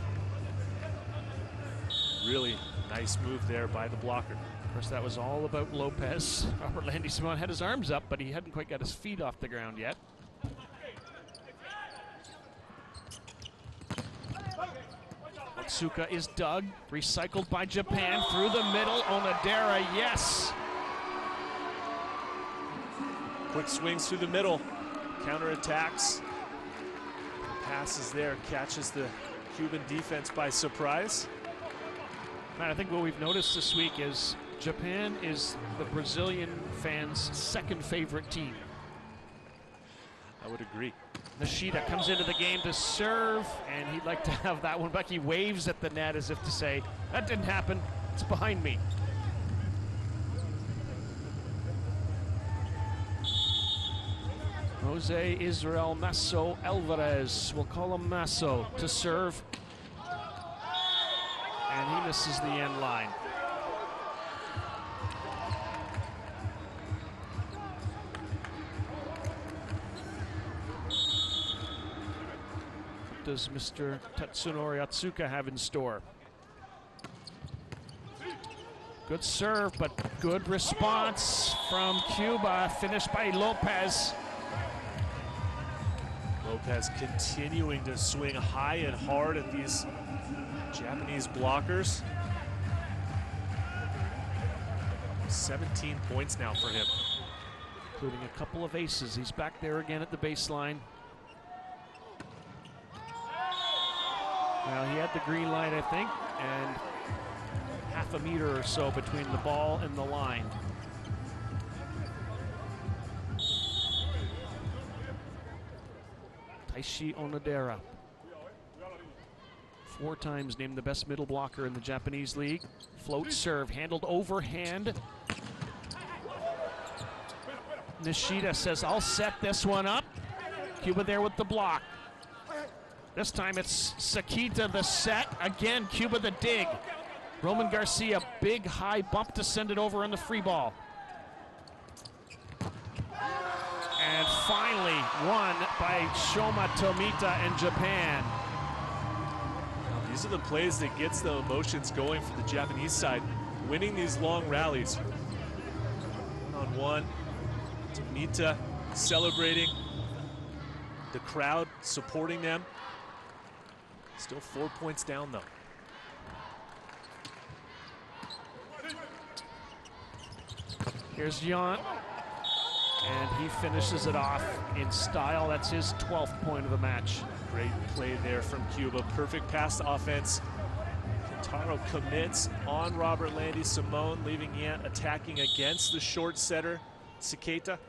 really nice move there by the blocker. Of course, that was all about Lopez. Robert Landy Simon had his arms up, but he hadn't quite got his feet off the ground yet. Otsuka is dug, recycled by Japan through the middle. Onodera, yes. Quick swings through the middle, counterattacks. Passes there, catches the Cuban defense by surprise. Man, I think what we've noticed this week is Japan is the Brazilian fans' second favorite team. I would agree. Nishida comes into the game to serve, and he'd like to have that one back. He waves at the net as if to say, that didn't happen, it's behind me. Jose Israel Masso Alvarez, we'll call him Masso, to serve. And he misses the end line. What does Mr. Tatsunori Otsuka have in store? Good serve, but good response from Cuba, finished by Lopez. Lopez continuing to swing high and hard at these Japanese blockers. 17 points now for him. Including a couple of aces. He's back there again at the baseline. Well, he had the green light, I think, and half a meter or so between the ball and the line. Taishi Onodera, 4 times named the best middle blocker in the Japanese league. Float serve, handled overhand. Nishida says, I'll set this one up. Cuba there with the block. This time it's Sakita the set. Again, Cuba the dig. Roman Garcia, big high bump to send it over on the free ball. And finally won by Shoma Tomita in Japan. These are the plays that gets the emotions going for the Japanese side, winning these long rallies. 1-on-1, Tomita celebrating, the crowd supporting them. Still 4 points down though. Here's Yant, and he finishes it off in style. That's his 12th point of the match. Great play there from Cuba. Perfect pass offense. Kentaro commits on Robert Landy Simone, leaving Yant attacking against the short setter, Sakita.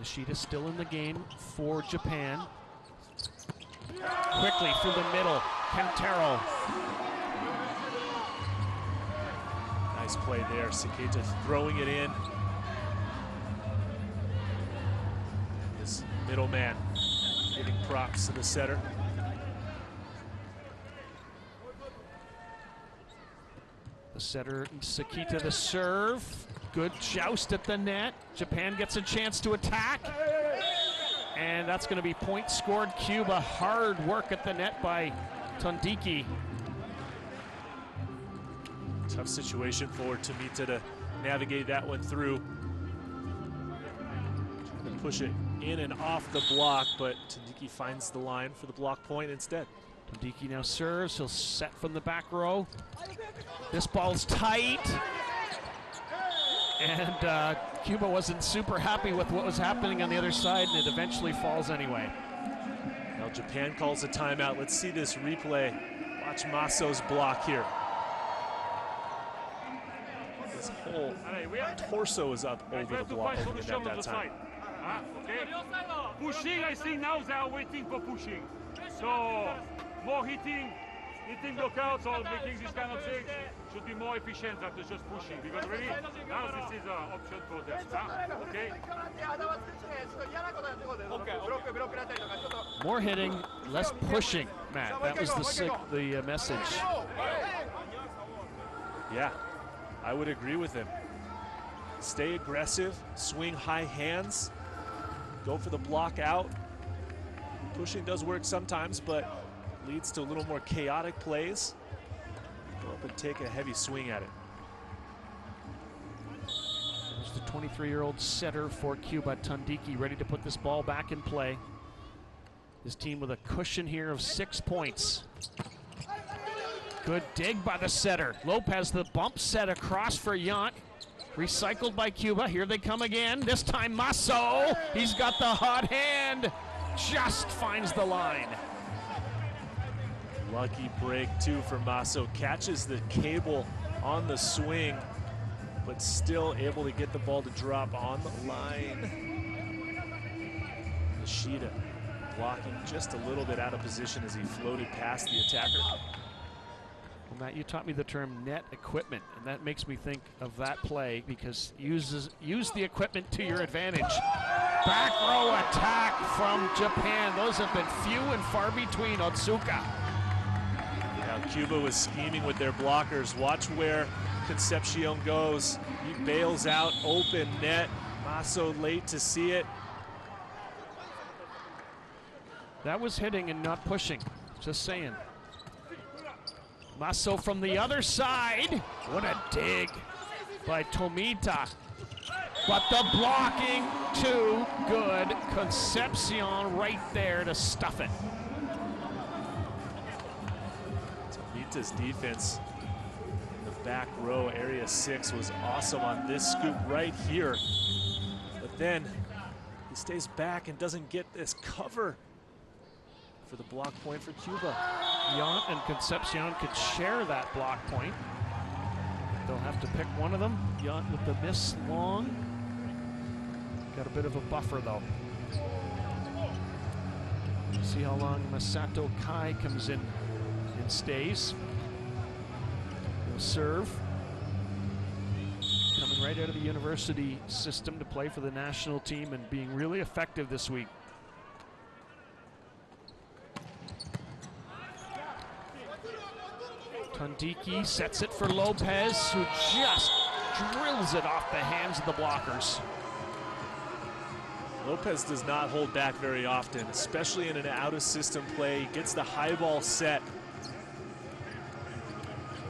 Nishida still in the game for Japan. Quickly through the middle, Kentaro. Nice play there, Sakita throwing it in. This middleman giving props to the setter. The setter, Sakita, the serve. Good joust at the net. Japan gets a chance to attack. And that's going to be point scored Cuba. Hard work at the net by Tondiki. Tough situation for Tomita to navigate that one through. Trying to push it in and off the block, but Tandiki finds the line for the block point instead. Tandiki now serves. He'll set from the back row. This ball's tight. And Cuba wasn't super happy with what was happening on the other side, and it eventually falls anyway. Now Japan calls a timeout. Let's see this replay. Watch Maso's block here. His whole torso is up over the block at that time. Okay. Pushing, I think now they are waiting for pushing. So more hitting blockouts or making this kind of thing should be more efficient than just pushing, because really now this is an option for them. Okay. More hitting, less pushing, Matt. That was the message. Yeah, I would agree with him. Stay aggressive, swing high hands, go for the block out. Pushing does work sometimes, but leads to a little more chaotic plays. Go up and take a heavy swing at it. There's the 23-year-old setter for Cuba, Tandiki, ready to put this ball back in play. His team with a cushion here of 6 points. Good dig by the setter. Lopez, the bump set across for Yant. Recycled by Cuba. Here they come again. This time Maso. He's got the hot hand. Just finds the line. Lucky break too for Maso. Catches the cable on the swing, but still able to get the ball to drop on the line. Nishida blocking just a little bit out of position as he floated past the attacker. Well, Matt, you taught me the term net equipment, and that makes me think of that play, because use the equipment to your advantage. Back row attack from Japan. Those have been few and far between. Otsuka. Now Cuba was scheming with their blockers. Watch where Concepcion goes. He bails out, open net. Maso late to see it. That was hitting and not pushing. Just saying. Maso from the other side. What a dig by Tomita. But the blocking too good. Concepcion right there to stuff it. Tomita's defense in the back row, area 6, was awesome on this scoop right here. But then he stays back and doesn't get this cover for the block point for Cuba. Yant and Concepcion could share that block point. They'll have to pick one of them. Yant with the miss long. Got a bit of a buffer though. See how long Masato Kai comes in and stays. He'll serve. Coming right out of the university system to play for the national team and being really effective this week. Tandiki sets it for Lopez, who just drills it off the hands of the blockers. Lopez does not hold back very often, especially in an out-of-system play. He gets the high ball set.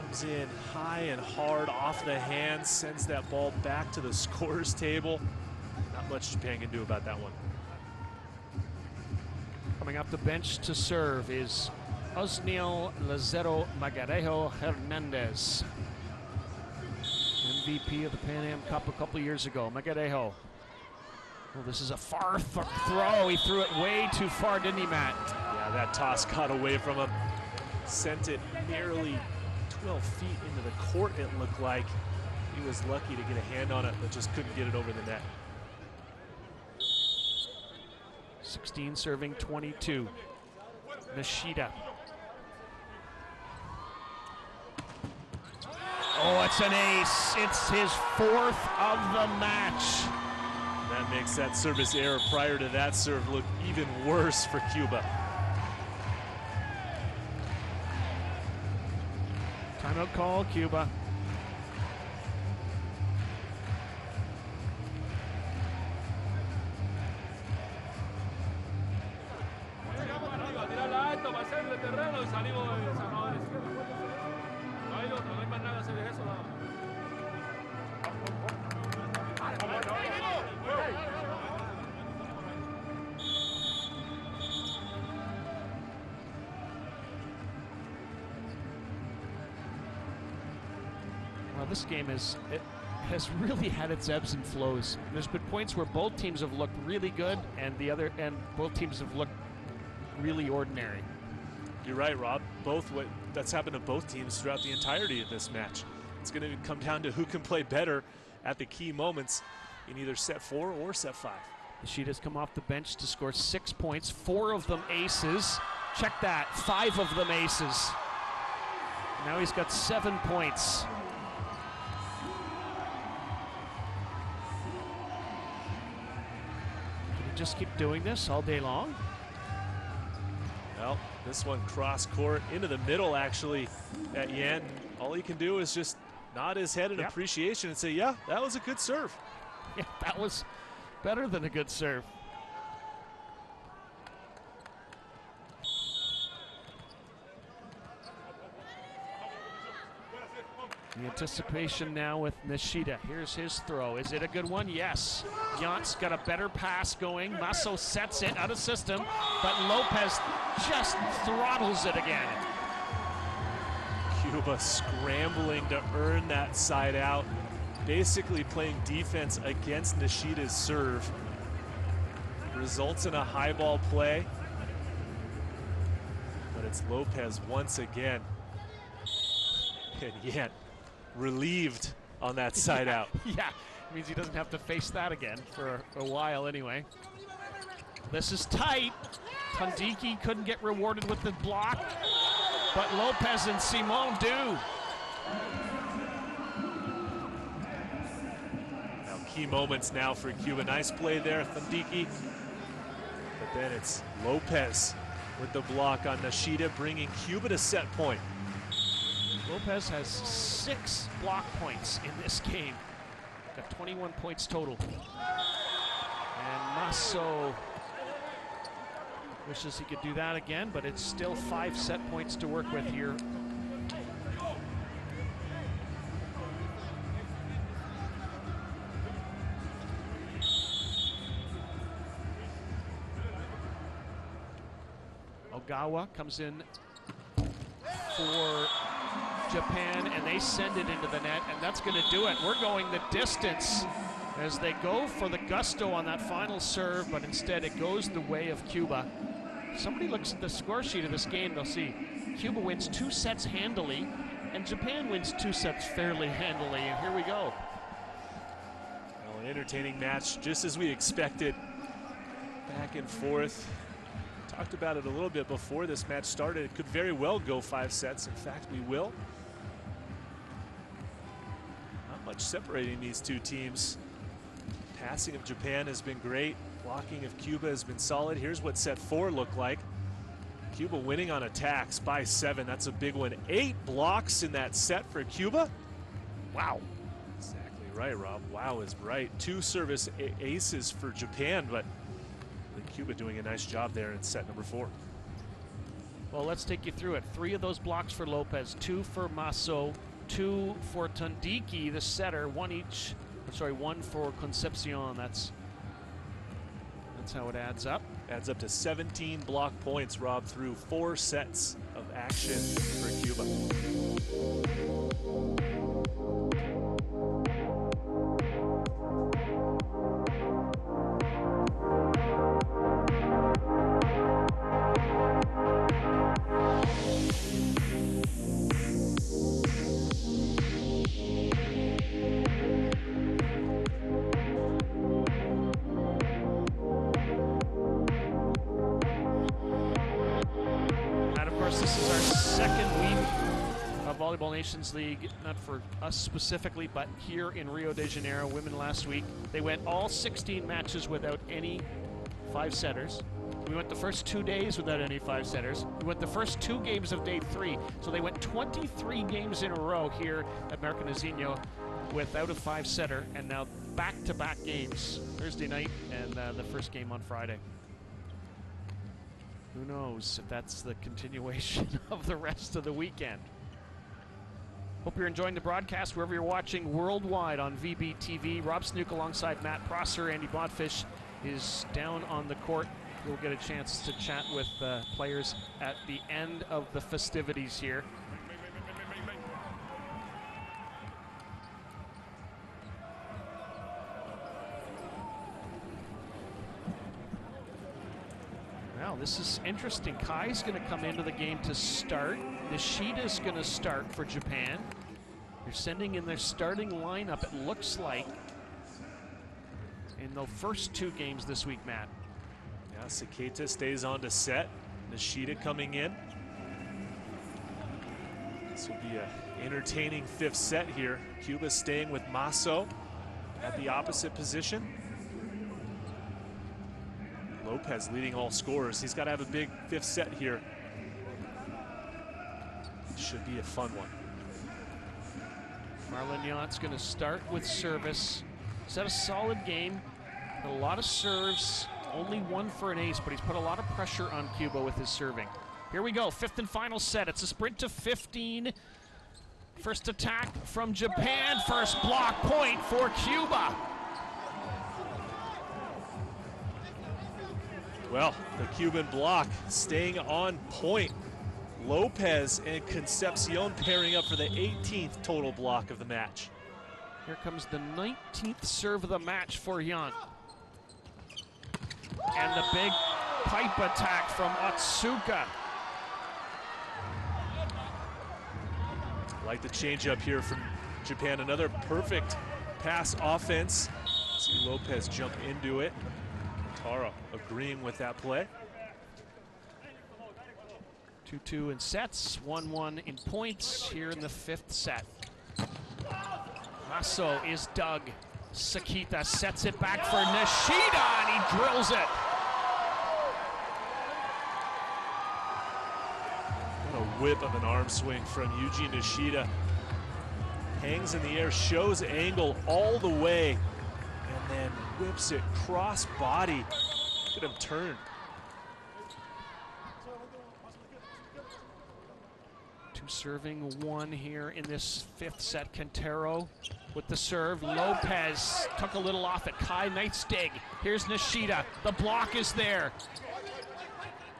Comes in high and hard off the hands, sends that ball back to the scorer's table. Not much Japan can do about that one. Coming up the bench to serve is Osniel Lazero Magarejo Hernandez, MVP of the Pan Am Cup a couple years ago. Magarejo. Well, this is a far throw. He threw it way too far, didn't he, Matt? Yeah, that toss got away from him. Sent it nearly 12 feet into the court, it looked like. He was lucky to get a hand on it, but just couldn't get it over the net. 16 serving 22. Nishida. Oh, it's an ace. It's his 4th of the match. That makes that service error prior to that serve look even worse for Cuba. Timeout call, Cuba. This game has really had its ebbs and flows. There's been points where both teams have looked really good, and both teams have looked really ordinary. You're right, Rob. That's happened to both teams throughout the entirety of this match. It's going to come down to who can play better at the key moments in either set 4 or set 5. Nishida's come off the bench to score 6 points, 4 of them aces. Check that, 5 of them aces. Now he's got 7 points. Can he just keep doing this all day long? Well, this one cross court into the middle actually at Yan. All he can do is just nod his head in appreciation and say, yeah, that was a good serve. Yeah, that was better than a good serve. The anticipation now with Nishida. Here's his throw. Is it a good one? Yes. Yant's got a better pass going. Masso sets it out of system, but Lopez just throttles it again. Cuba scrambling to earn that side out, basically playing defense against Nishida's serve. Results in a high ball play, but it's Lopez once again. And yet, relieved on that side out. Yeah, it means he doesn't have to face that again for a while anyway. This is tight. Tandiki couldn't get rewarded with the block, but Lopez and Simon do. Now key moments now for Cuba. Nice play there, Tandiki. But then it's Lopez with the block on Nishida, bringing Cuba to set point. Lopez has 6 block points in this game. Got 21 points total. And Masso wishes he could do that again, but it's still 5 set points to work with here. Ogawa comes in for Japan, and they send it into the net, and that's going to do it. We're going the distance as they go for the gusto on that final serve, but instead it goes the way of Cuba. Somebody looks at the score sheet of this game, they'll see Cuba wins 2 sets handily, and Japan wins 2 sets fairly handily, and here we go. Well, an entertaining match, just as we expected. Back and forth. Talked about it a little bit before this match started. It could very well go 5 sets. In fact, we will. Not much separating these two teams. Passing of Japan has been great. Blocking of Cuba has been solid. Here's what set 4 looked like. Cuba winning on attacks by 7. That's a big one. 8 blocks in that set for Cuba. Wow. Exactly right, Rob. Wow is right. 2 service aces for Japan, but Cuba doing a nice job there in set number 4. Well, let's take you through it. 3 of those blocks for Lopez, 2 for Masso, 2 for Tandiki, the setter, 1 for Concepcion. That's how it adds up. Adds up to 17 block points, Rob, through 4 sets of action for Cuba. This is our second week of Volleyball Nations League, not for us specifically, but here in Rio de Janeiro. Women last week, they went all 16 matches without any 5-setters. We went the first 2 days without any 5-setters. We went the first 2 games of day 3. So they went 23 games in a row here at Marcanezino without a 5-setter, and now back-to-back games, Thursday night and the first game on Friday. Who knows if that's the continuation of the rest of the weekend. Hope you're enjoying the broadcast wherever you're watching worldwide on VBTV. Rob Snook alongside Matt Prosser. Andy Botfish is down on the court. We'll get a chance to chat with players at the end of the festivities here. Wow, this is interesting. Kai's going to come into the game to start. Nishida's going to start for Japan. They're sending in their starting lineup, it looks like, in the first 2 games this week, Matt. Yeah, Saketa stays on to set. Nishida coming in. This will be an entertaining 5th set here. Cuba staying with Maso at the opposite position. Lopez leading all scorers. He's got to have a big 5th set here. Should be a fun one. Marlon Yount's going to start with service. He's had a solid game. A lot of serves. Only 1 for an ace, but he's put a lot of pressure on Cuba with his serving. Here we go, 5th and final set. It's a sprint to 15. First attack from Japan. First block point for Cuba. Well, the Cuban block staying on point. Lopez and Concepcion pairing up for the 18th total block of the match. Here comes the 19th serve of the match for Yount. And the big pipe attack from Otsuka. Like the change up here from Japan. Another perfect pass offense. See Lopez jump into it. Taro agreeing with that play. 2-2 in sets, 1-1 in points here in the 5th set. Maso is dug. Sakita sets it back for Nishida, and he drills it. What a whip of an arm swing from Yuji Nishida. Hangs in the air, shows angle all the way, and then whips it cross body. Look at him turn. Serving 1 here in this 5th set. Quintero with the serve. Lopez took a little off it. Kai nice dig. Here's Nishida. The block is there.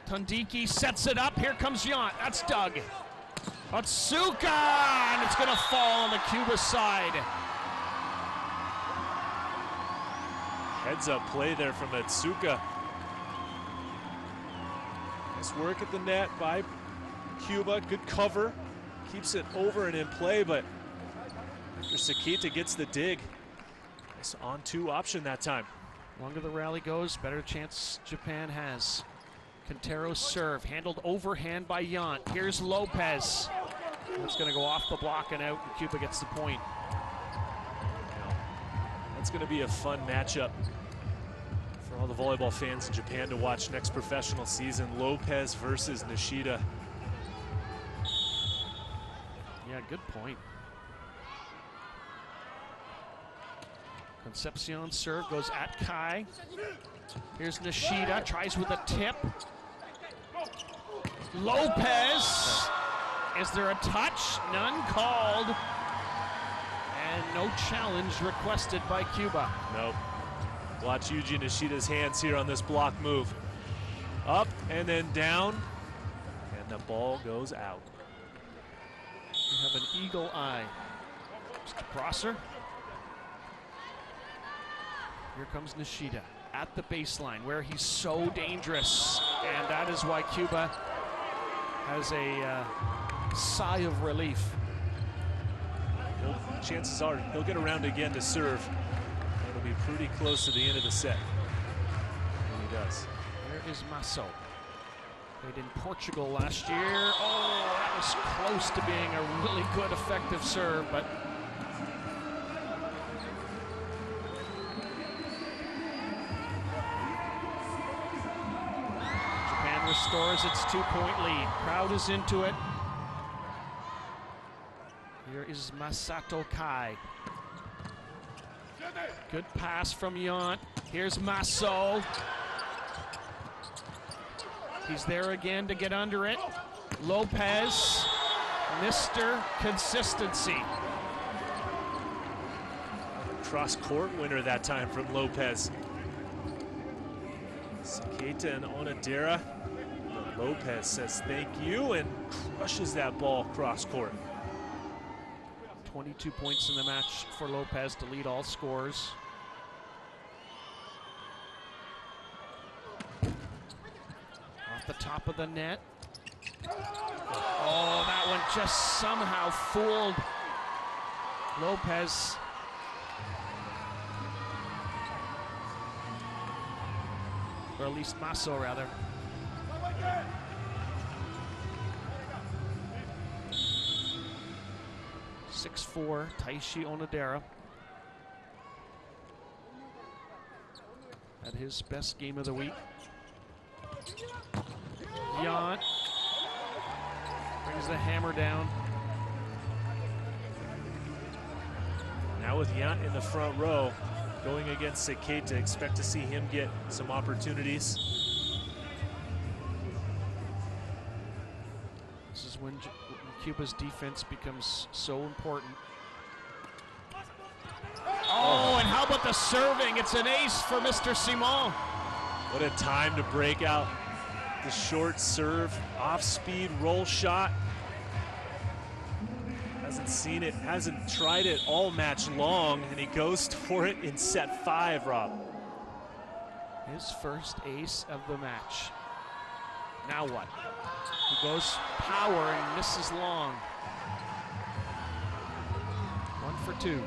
Tondiki sets it up. Here comes Yount. That's dug. Otsuka! And it's going to fall on the Cuba side. Heads up play there from Otsuka. Nice work at the net by Cuba. Good cover. Keeps it over and in play, but after Sakita gets the dig, it's on-2 option that time. Longer the rally goes, better chance Japan has. Quintero's serve, handled overhand by Yount. Here's Lopez. It's going to go off the block and out, and Cuba gets the point. That's going to be a fun matchup for all the volleyball fans in Japan to watch next professional season. Lopez versus Nishida. Yeah, good point. Concepcion's serve goes at Kai. Here's Nishida, tries with a tip. Lopez! Is there a touch? None called. And no challenge requested by Cuba. Nope. Watch Yuji Nishida's hands here on this block move. Up and then down, and the ball goes out. We have an eagle eye. Mr. Prosser. Here comes Nishida at the baseline where he's so dangerous. And that is why Cuba has a sigh of relief. Chances are he'll get around again to serve. It'll be pretty close to the end of the set. And he does. There is Maso. Played in Portugal last year. Oh, that was close to being a really good, effective serve, but Japan restores its 2-point lead. Crowd is into it. Here is Masato Kai. Good pass from Yount. Here's Maso. He's there again to get under it. Lopez, Mr. Consistency. Cross court winner that time from Lopez. Saketa and Onodera. But Lopez says thank you and crushes that ball cross court. 22 points in the match for Lopez to lead all scorers. off the top of the net. Oh, that one just somehow fooled Lopez. Or at least Maso, rather. .6'4", Taishi Onodera. Had his best game of the week. Jan brings the hammer down. Now with Jan in the front row, going against Seketa, expect to see him get some opportunities. This is when Cuba's defense becomes so important. Oh, and how about the serving? It's an ace for Mr. Simon. What a time to break out the short serve, off-speed roll shot. Hasn't seen it, hasn't tried it all match long, and he goes for it in set 5, Rob. His first ace of the match. Now what? He goes power and misses long. 1 for 2.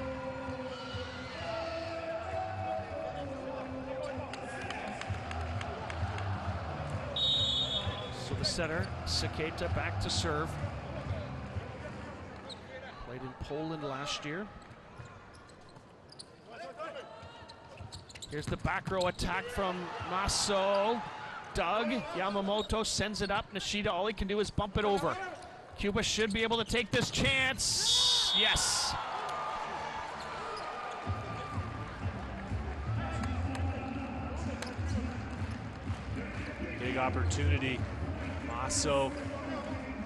So the setter, Seketa, back to serve. Played in Poland last year. Here's the back row attack from Maso. Doug Yamamoto sends it up. Nishida, all he can do is bump it over. Cuba should be able to take this chance. Yes. Big opportunity. Maso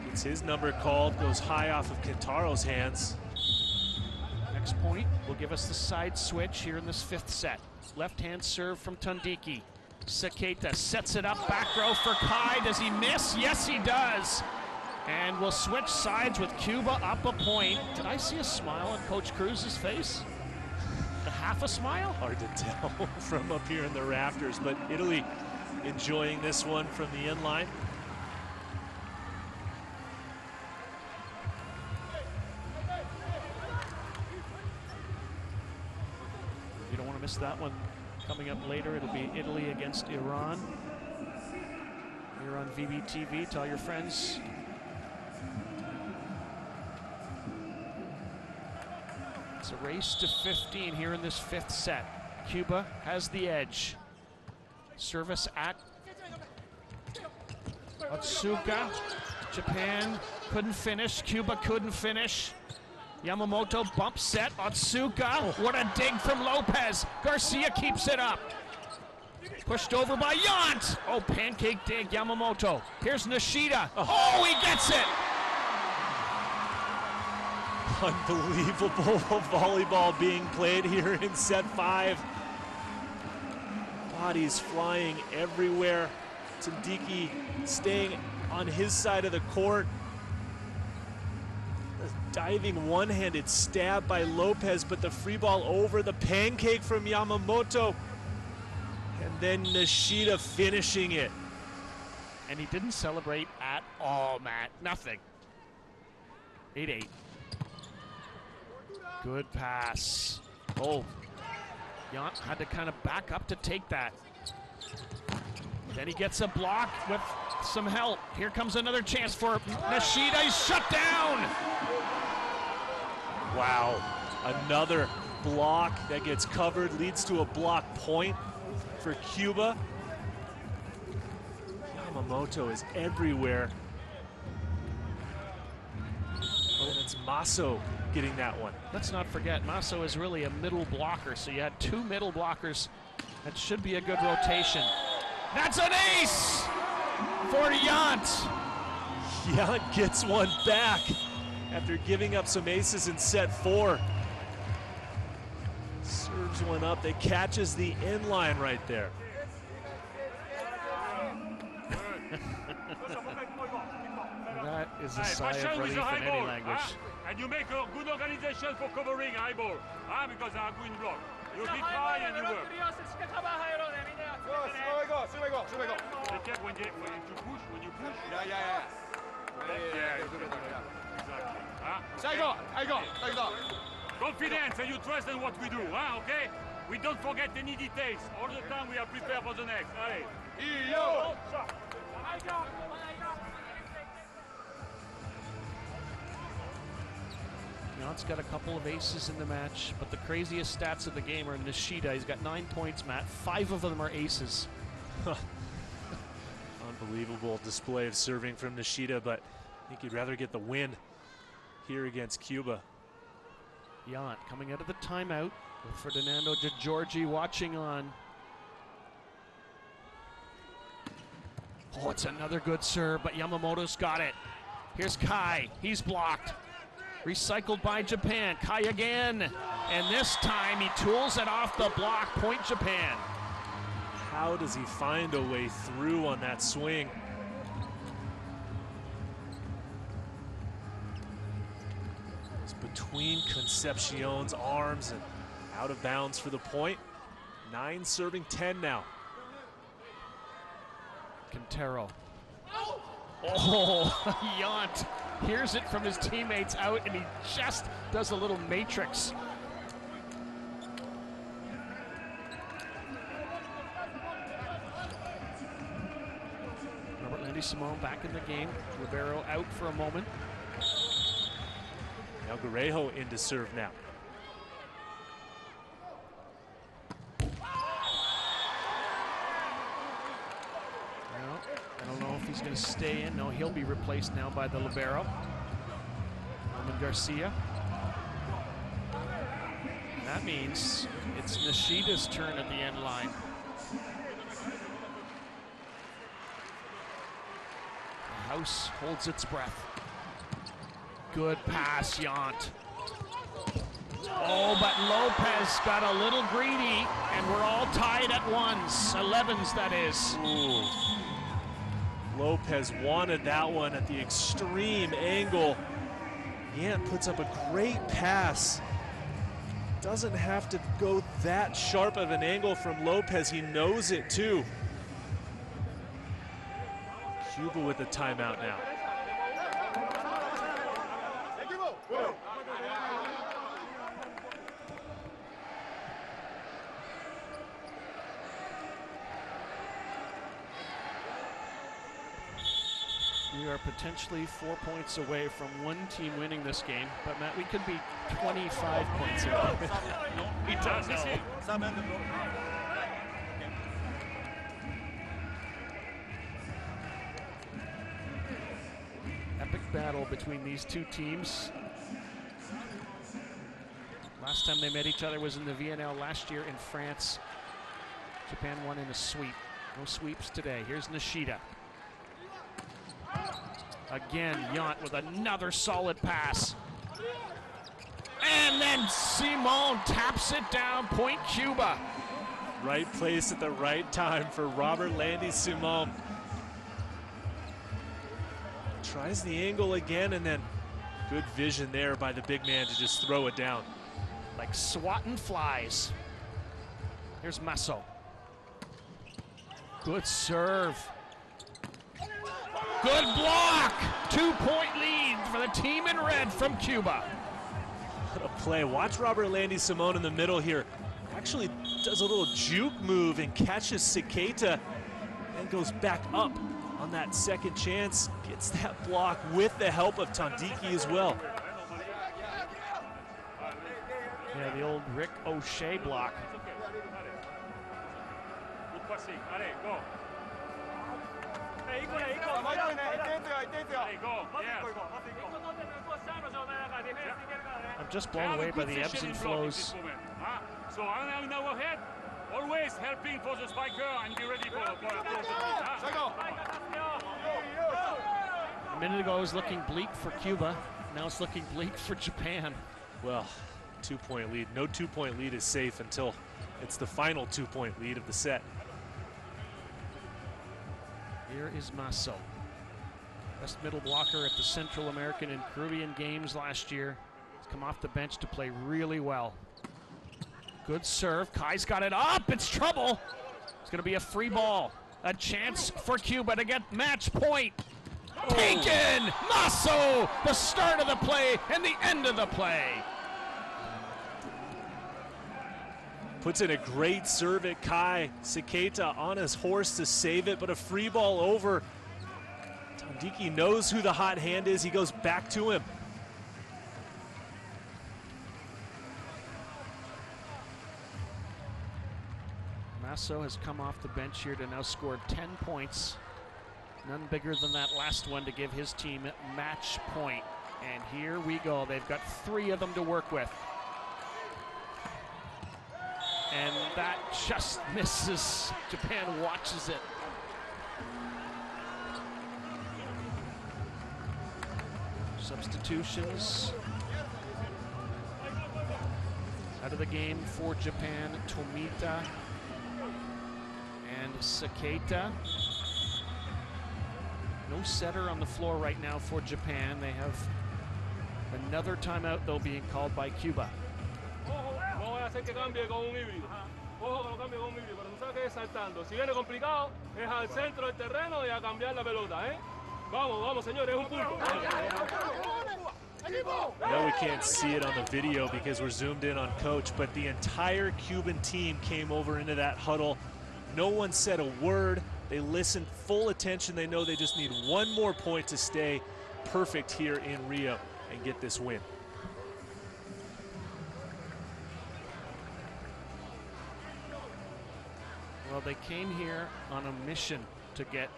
gets his number called, goes high off of Kintaro's hands. Next point will give us the side switch here in this 5th set. Left-hand serve from Tundiki. Seketa sets it up, back row for Kai. Does he miss? Yes, he does. And we'll switch sides with Cuba up a point. Did I see a smile on Coach Cruz's face? A half a smile? Hard to tell from up here in the rafters, but Italy enjoying this one from the inline. You don't want to miss that one. Coming up later, it'll be Italy against Iran. Here on VBTV, tell your friends. It's a race to 15 here in this 5th set. Cuba has the edge. Service at Otsuka. Japan couldn't finish. Cuba couldn't finish. Yamamoto bump set. Otsuka. What a dig from Lopez. Garcia keeps it up. Pushed over by Yant. Oh, pancake dig, Yamamoto. Here's Nishida. Oh, he gets it. Unbelievable volleyball being played here in set 5. Bodies flying everywhere. Tundiki staying on his side of the court. A diving one-handed stab by Lopez, but the free ball over, the pancake from Yamamoto. And then Nishida finishing it. And he didn't celebrate at all, Matt. Nothing. 8-8. Good pass. Oh, Yant had to kind of back up to take that. Then he gets a block with some help. Here comes another chance for Nishida. He's shut down. Wow, another block that gets covered, leads to a block point for Cuba. Yamamoto is everywhere. Oh, that's Maso getting that one. Let's not forget, Maso is really a middle blocker, so you had 2 middle blockers. That should be a good rotation. That's an ace for Yant. Yant gets one back after giving up some aces in set 4. Serves one up, that catches the inline right there. That is a sigh of relief in any language. And you make a good organization for covering high ball, because they are good block. You keep high and you work. Take care when you push. Yeah. Exactly. Confidence and you trust in what we do, okay? We don't forget any details. All the time we are prepared for the next. Allez. Yant's got a couple of aces in the match, but the craziest stats of the game are Nishida. He's got 9 points, Matt. 5 of them are aces. Unbelievable display of serving from Nishida, but I think you'd rather get the win here against Cuba. Yant coming out of the timeout with Ferdinando De Giorgi watching on. Oh, it's another good serve, but Yamamoto's got it. Here's Kai. He's blocked. Recycled by Japan. Kai again. And this time he tools it off the block. Point Japan. How does he find a way through on that swing? It's between Concepcion's arms and out of bounds for the point. 9 serving 10 now. Quintero. Oh, Yant hears it from his teammates out, and he just does a little matrix. Robert Landy Simone back in the game. Libero out for a moment. Now Guerrejo in to serve now. I don't know if he's going to stay in. No, he'll be replaced now by the libero, Roman Garcia. And that means it's Nishida's turn at the end line. The house holds its breath. Good pass, Yant. Oh, but Lopez got a little greedy, and we're all tied at ones. 11s, that is. Ooh. Lopez wanted that one at the extreme angle. Yant puts up a great pass. Doesn't have to go that sharp of an angle from Lopez. He knows it too. Cuba with the timeout now. We are potentially 4 points away from one team winning this game, but Matt, we could be 25 points away. We don't know. Epic battle between these two teams. Last time they met each other was in the VNL last year in France. Japan won in a sweep. No sweeps today. Here's Nishida. Again, Yant with another solid pass. And then Simone taps it down, point Cuba. Right place at the right time for Robert Landy Simone. Tries the angle again, and then good vision there by the big man to just throw it down. Like swatting flies. Here's Masso. Good serve. Good block! 2-point lead for the team in red from Cuba. What a play. Watch Robert Landy Simone in the middle here. Actually does a little juke move and catches Siketa and goes back up on that second chance. Gets that block with the help of Tondiki as well. Yeah, the old Rick O'Shea block. Good passing. Allez, go. I'm just blown away by the ebbs and flows. So I'm in our head, always helping for the spiker and be ready for the A minute ago it was looking bleak for Cuba. Now it's looking bleak for Japan. Well, 2-point lead. No 2-point lead is safe until it's the final 2-point lead of the set. Here is Masso. Best middle blocker at the Central American and Caribbean Games last year. He's come off the bench to play really well. Good serve. Kai's got it up. It's trouble. It's going to be a free ball. A chance for Cuba to get match point. Taken! Masso! The start of the play and the end of the play. Puts in a great serve at Kai. Saketa on his horse to save it, but a free ball over. Tondiki knows who the hot hand is. He goes back to him. Masso has come off the bench here to now score 10 points. None bigger than that last one to give his team match point. And here we go. They've got 3 of them to work with. And that just misses. Japan watches it. Substitutions. Out of the game for Japan, Tomita and Saketa. No setter on the floor right now for Japan. They have another timeout, though, being called by Cuba. No voy a hacer que cambie con un híbrido. Ojo que lo cambie con un híbrido, pero tú sabes que es saltando. Si viene complicado, es al centro del terreno y a cambiar la pelota, ¿eh? Vamos, vamos, señores, es un punto. I know we can't see it on the video because we're zoomed in on Coach, but the entire Cuban team came over into that huddle. No one said a word. They listened full attention. They know they just need one more point to stay perfect here in Rio and get this win. Well, they came here on a mission to get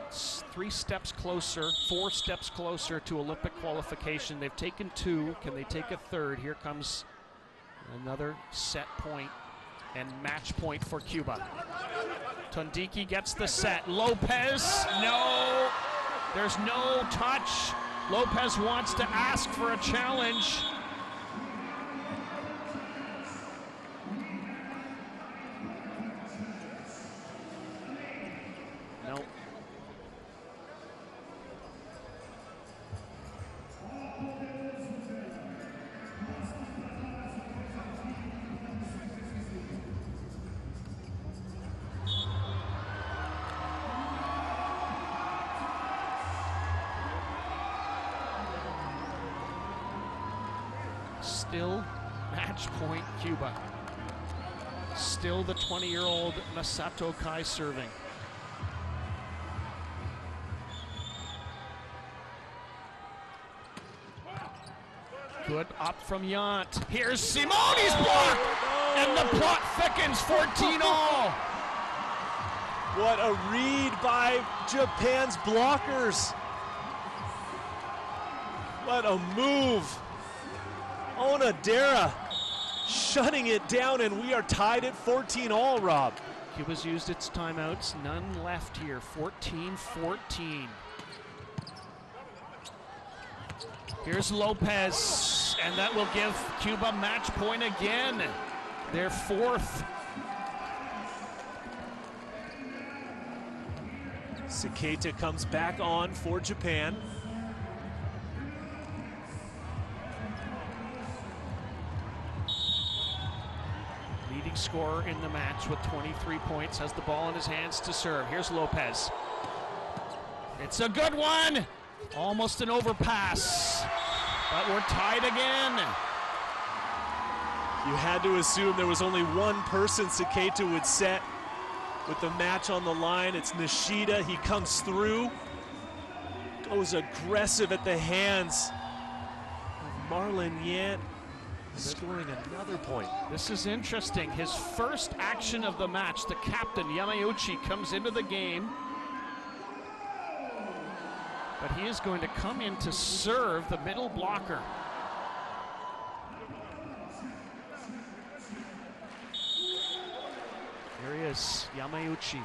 3 steps closer, 4 steps closer to Olympic qualification. They've taken 2. Can they take a 3rd? Here comes another set point and match point for Cuba. Tondiki gets the set. Lopez, no. There's no touch. Lopez wants to ask for a challenge. No. Still match point Cuba. Still the 20-year-old Masato Kai serving. Good up from Yant. Here's Simone's block! And the plot thickens, 14-all. What a read by Japan's blockers. What a move. Onodera shutting it down, and we are tied at 14-all, Rob. Cuba's used its timeouts, none left here, 14-14. Here's Lopez, and that will give Cuba match point again, their 4th. Saketa comes back on for Japan. Leading scorer in the match with 23 points, has the ball in his hands to serve. Here's Lopez. It's a good one. Almost an overpass, but we're tied again. You had to assume there was only one person Saketa would set with the match on the line. It's Nishida. He comes through, goes aggressive at the hands of Marlon Yant, scoring another point. This is interesting. His first action of the match, the captain, Yamauchi, comes into the game. But he is going to come in to serve the middle blocker. Here he is, Yamauchi.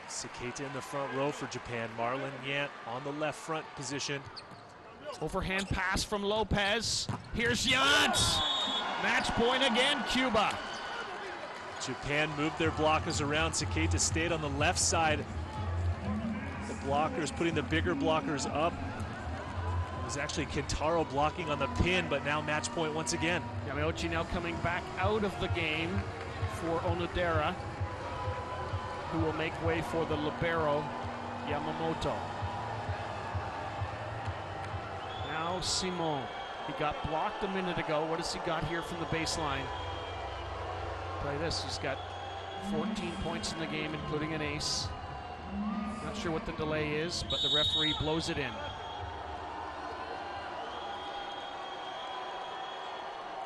Saketa in the front row for Japan. Marlon Yant on the left front position. Overhand pass from Lopez. Here's Yant. Match point again, Cuba. Japan moved their blockers around. Saketa stayed on the left side. The blockers putting the bigger blockers up. It was actually Kintaro blocking on the pin, but now match point once again. Yamauchi now coming back out of the game for Onodera, who will make way for the libero, Yamamoto. Now Simon. He got blocked a minute ago. What has he got here from the baseline? Play this. He's got 14 points in the game, including an ace. Not sure what the delay is, but the referee blows it in.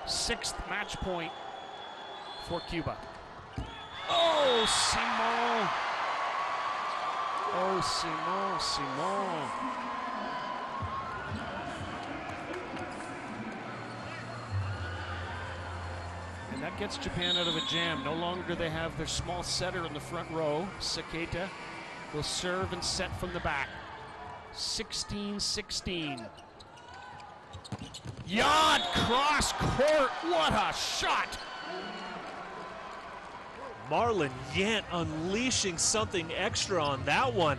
Sixth match point for Cuba. Oh, Simon! Oh, Simon. And that gets Japan out of a jam. No longer do they have their small setter in the front row. Saketa will serve and set from the back. 16-16. Yad cross court. What a shot! Marlon Yant unleashing something extra on that one.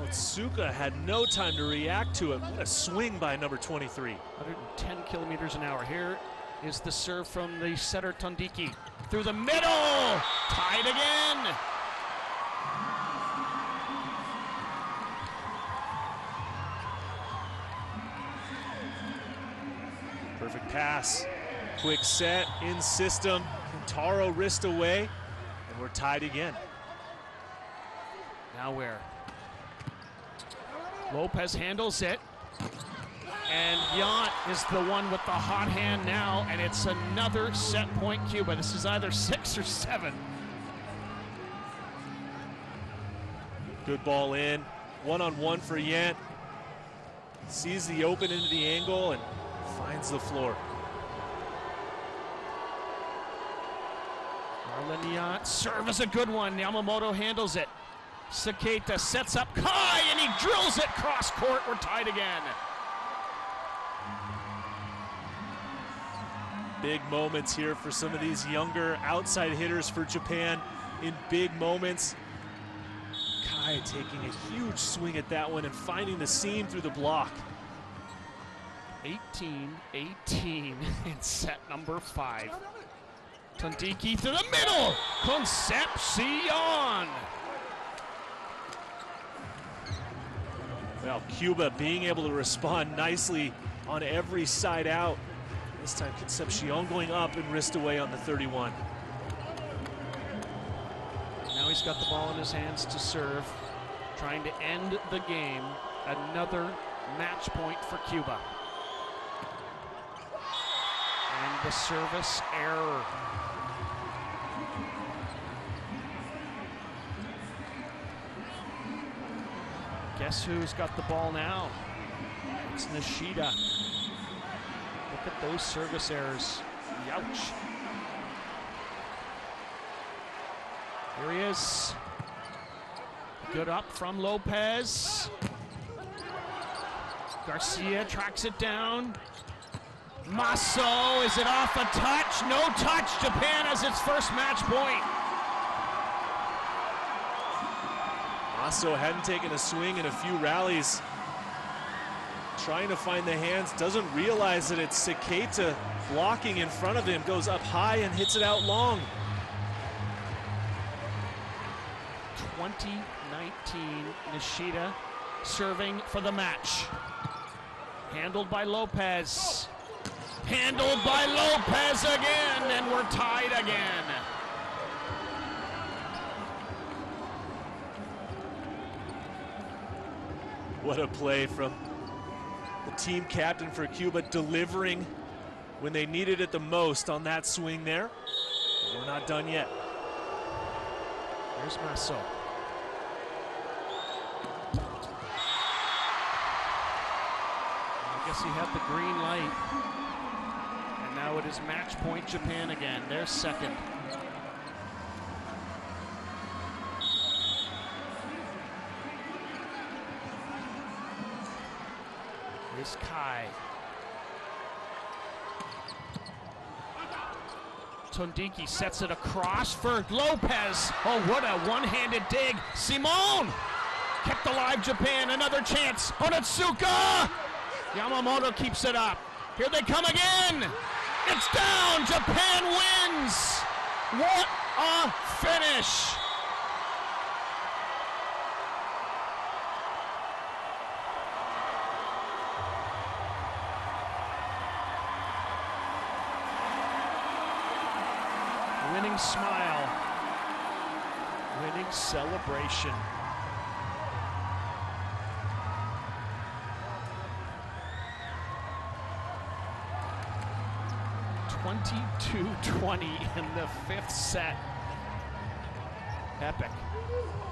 Otsuka had no time to react to it. What a swing by number 23. 110 kilometers an hour. Here is the serve from the setter Tondiki. Through the middle! Tied again! Perfect pass. Quick set, in system. Kintaro wrist away, and we're tied again. Now where? Lopez handles it. And Yant is the one with the hot hand now, and it's another set point Cuba. This is either 6 or 7. Good ball in. One-on-one for Yant. Sees the open into the angle and finds the floor. Marlon Yant, serve is a good one. Yamamoto handles it. Saketa sets up Kai, and he drills it cross court. We're tied again. Big moments here for some of these younger outside hitters for Japan in big moments. Kai taking a huge swing at that one and finding the seam through the block. 18-18 in set number 5. Tondiki to the middle. Concepcion. Well, Cuba being able to respond nicely on every side out. This time Concepcion going up and wrist away on the 31. Now he's got the ball in his hands to serve, trying to end the game. Another match point for Cuba. And the service error. Guess who's got the ball now? It's Nishida. Look at those service errors. Youch. Here he is. Good up from Lopez. Garcia tracks it down. Maso, is it off a touch? No touch. Japan has its first match point. Maso hadn't taken a swing in a few rallies. Trying to find the hands, doesn't realize that it's Saketa blocking in front of him, goes up high and hits it out long. 2019, Nishida serving for the match. Handled by Lopez. Handled by Lopez again, and we're tied again. What a play from the team captain for Cuba, delivering when they needed it the most on that swing there. We're not done yet. Here's Maso. I guess he had the green light. And now it is match point Japan again. They're second. Here's Kai. Tondiki sets it across for Lopez. Oh, what a one-handed dig. Simon! Kept alive Japan, another chance. Onitsuka! Yamamoto keeps it up. Here they come again. It's down, Japan wins. What a finish. Winning smile, winning celebration. (22-20) in the fifth set. Epic.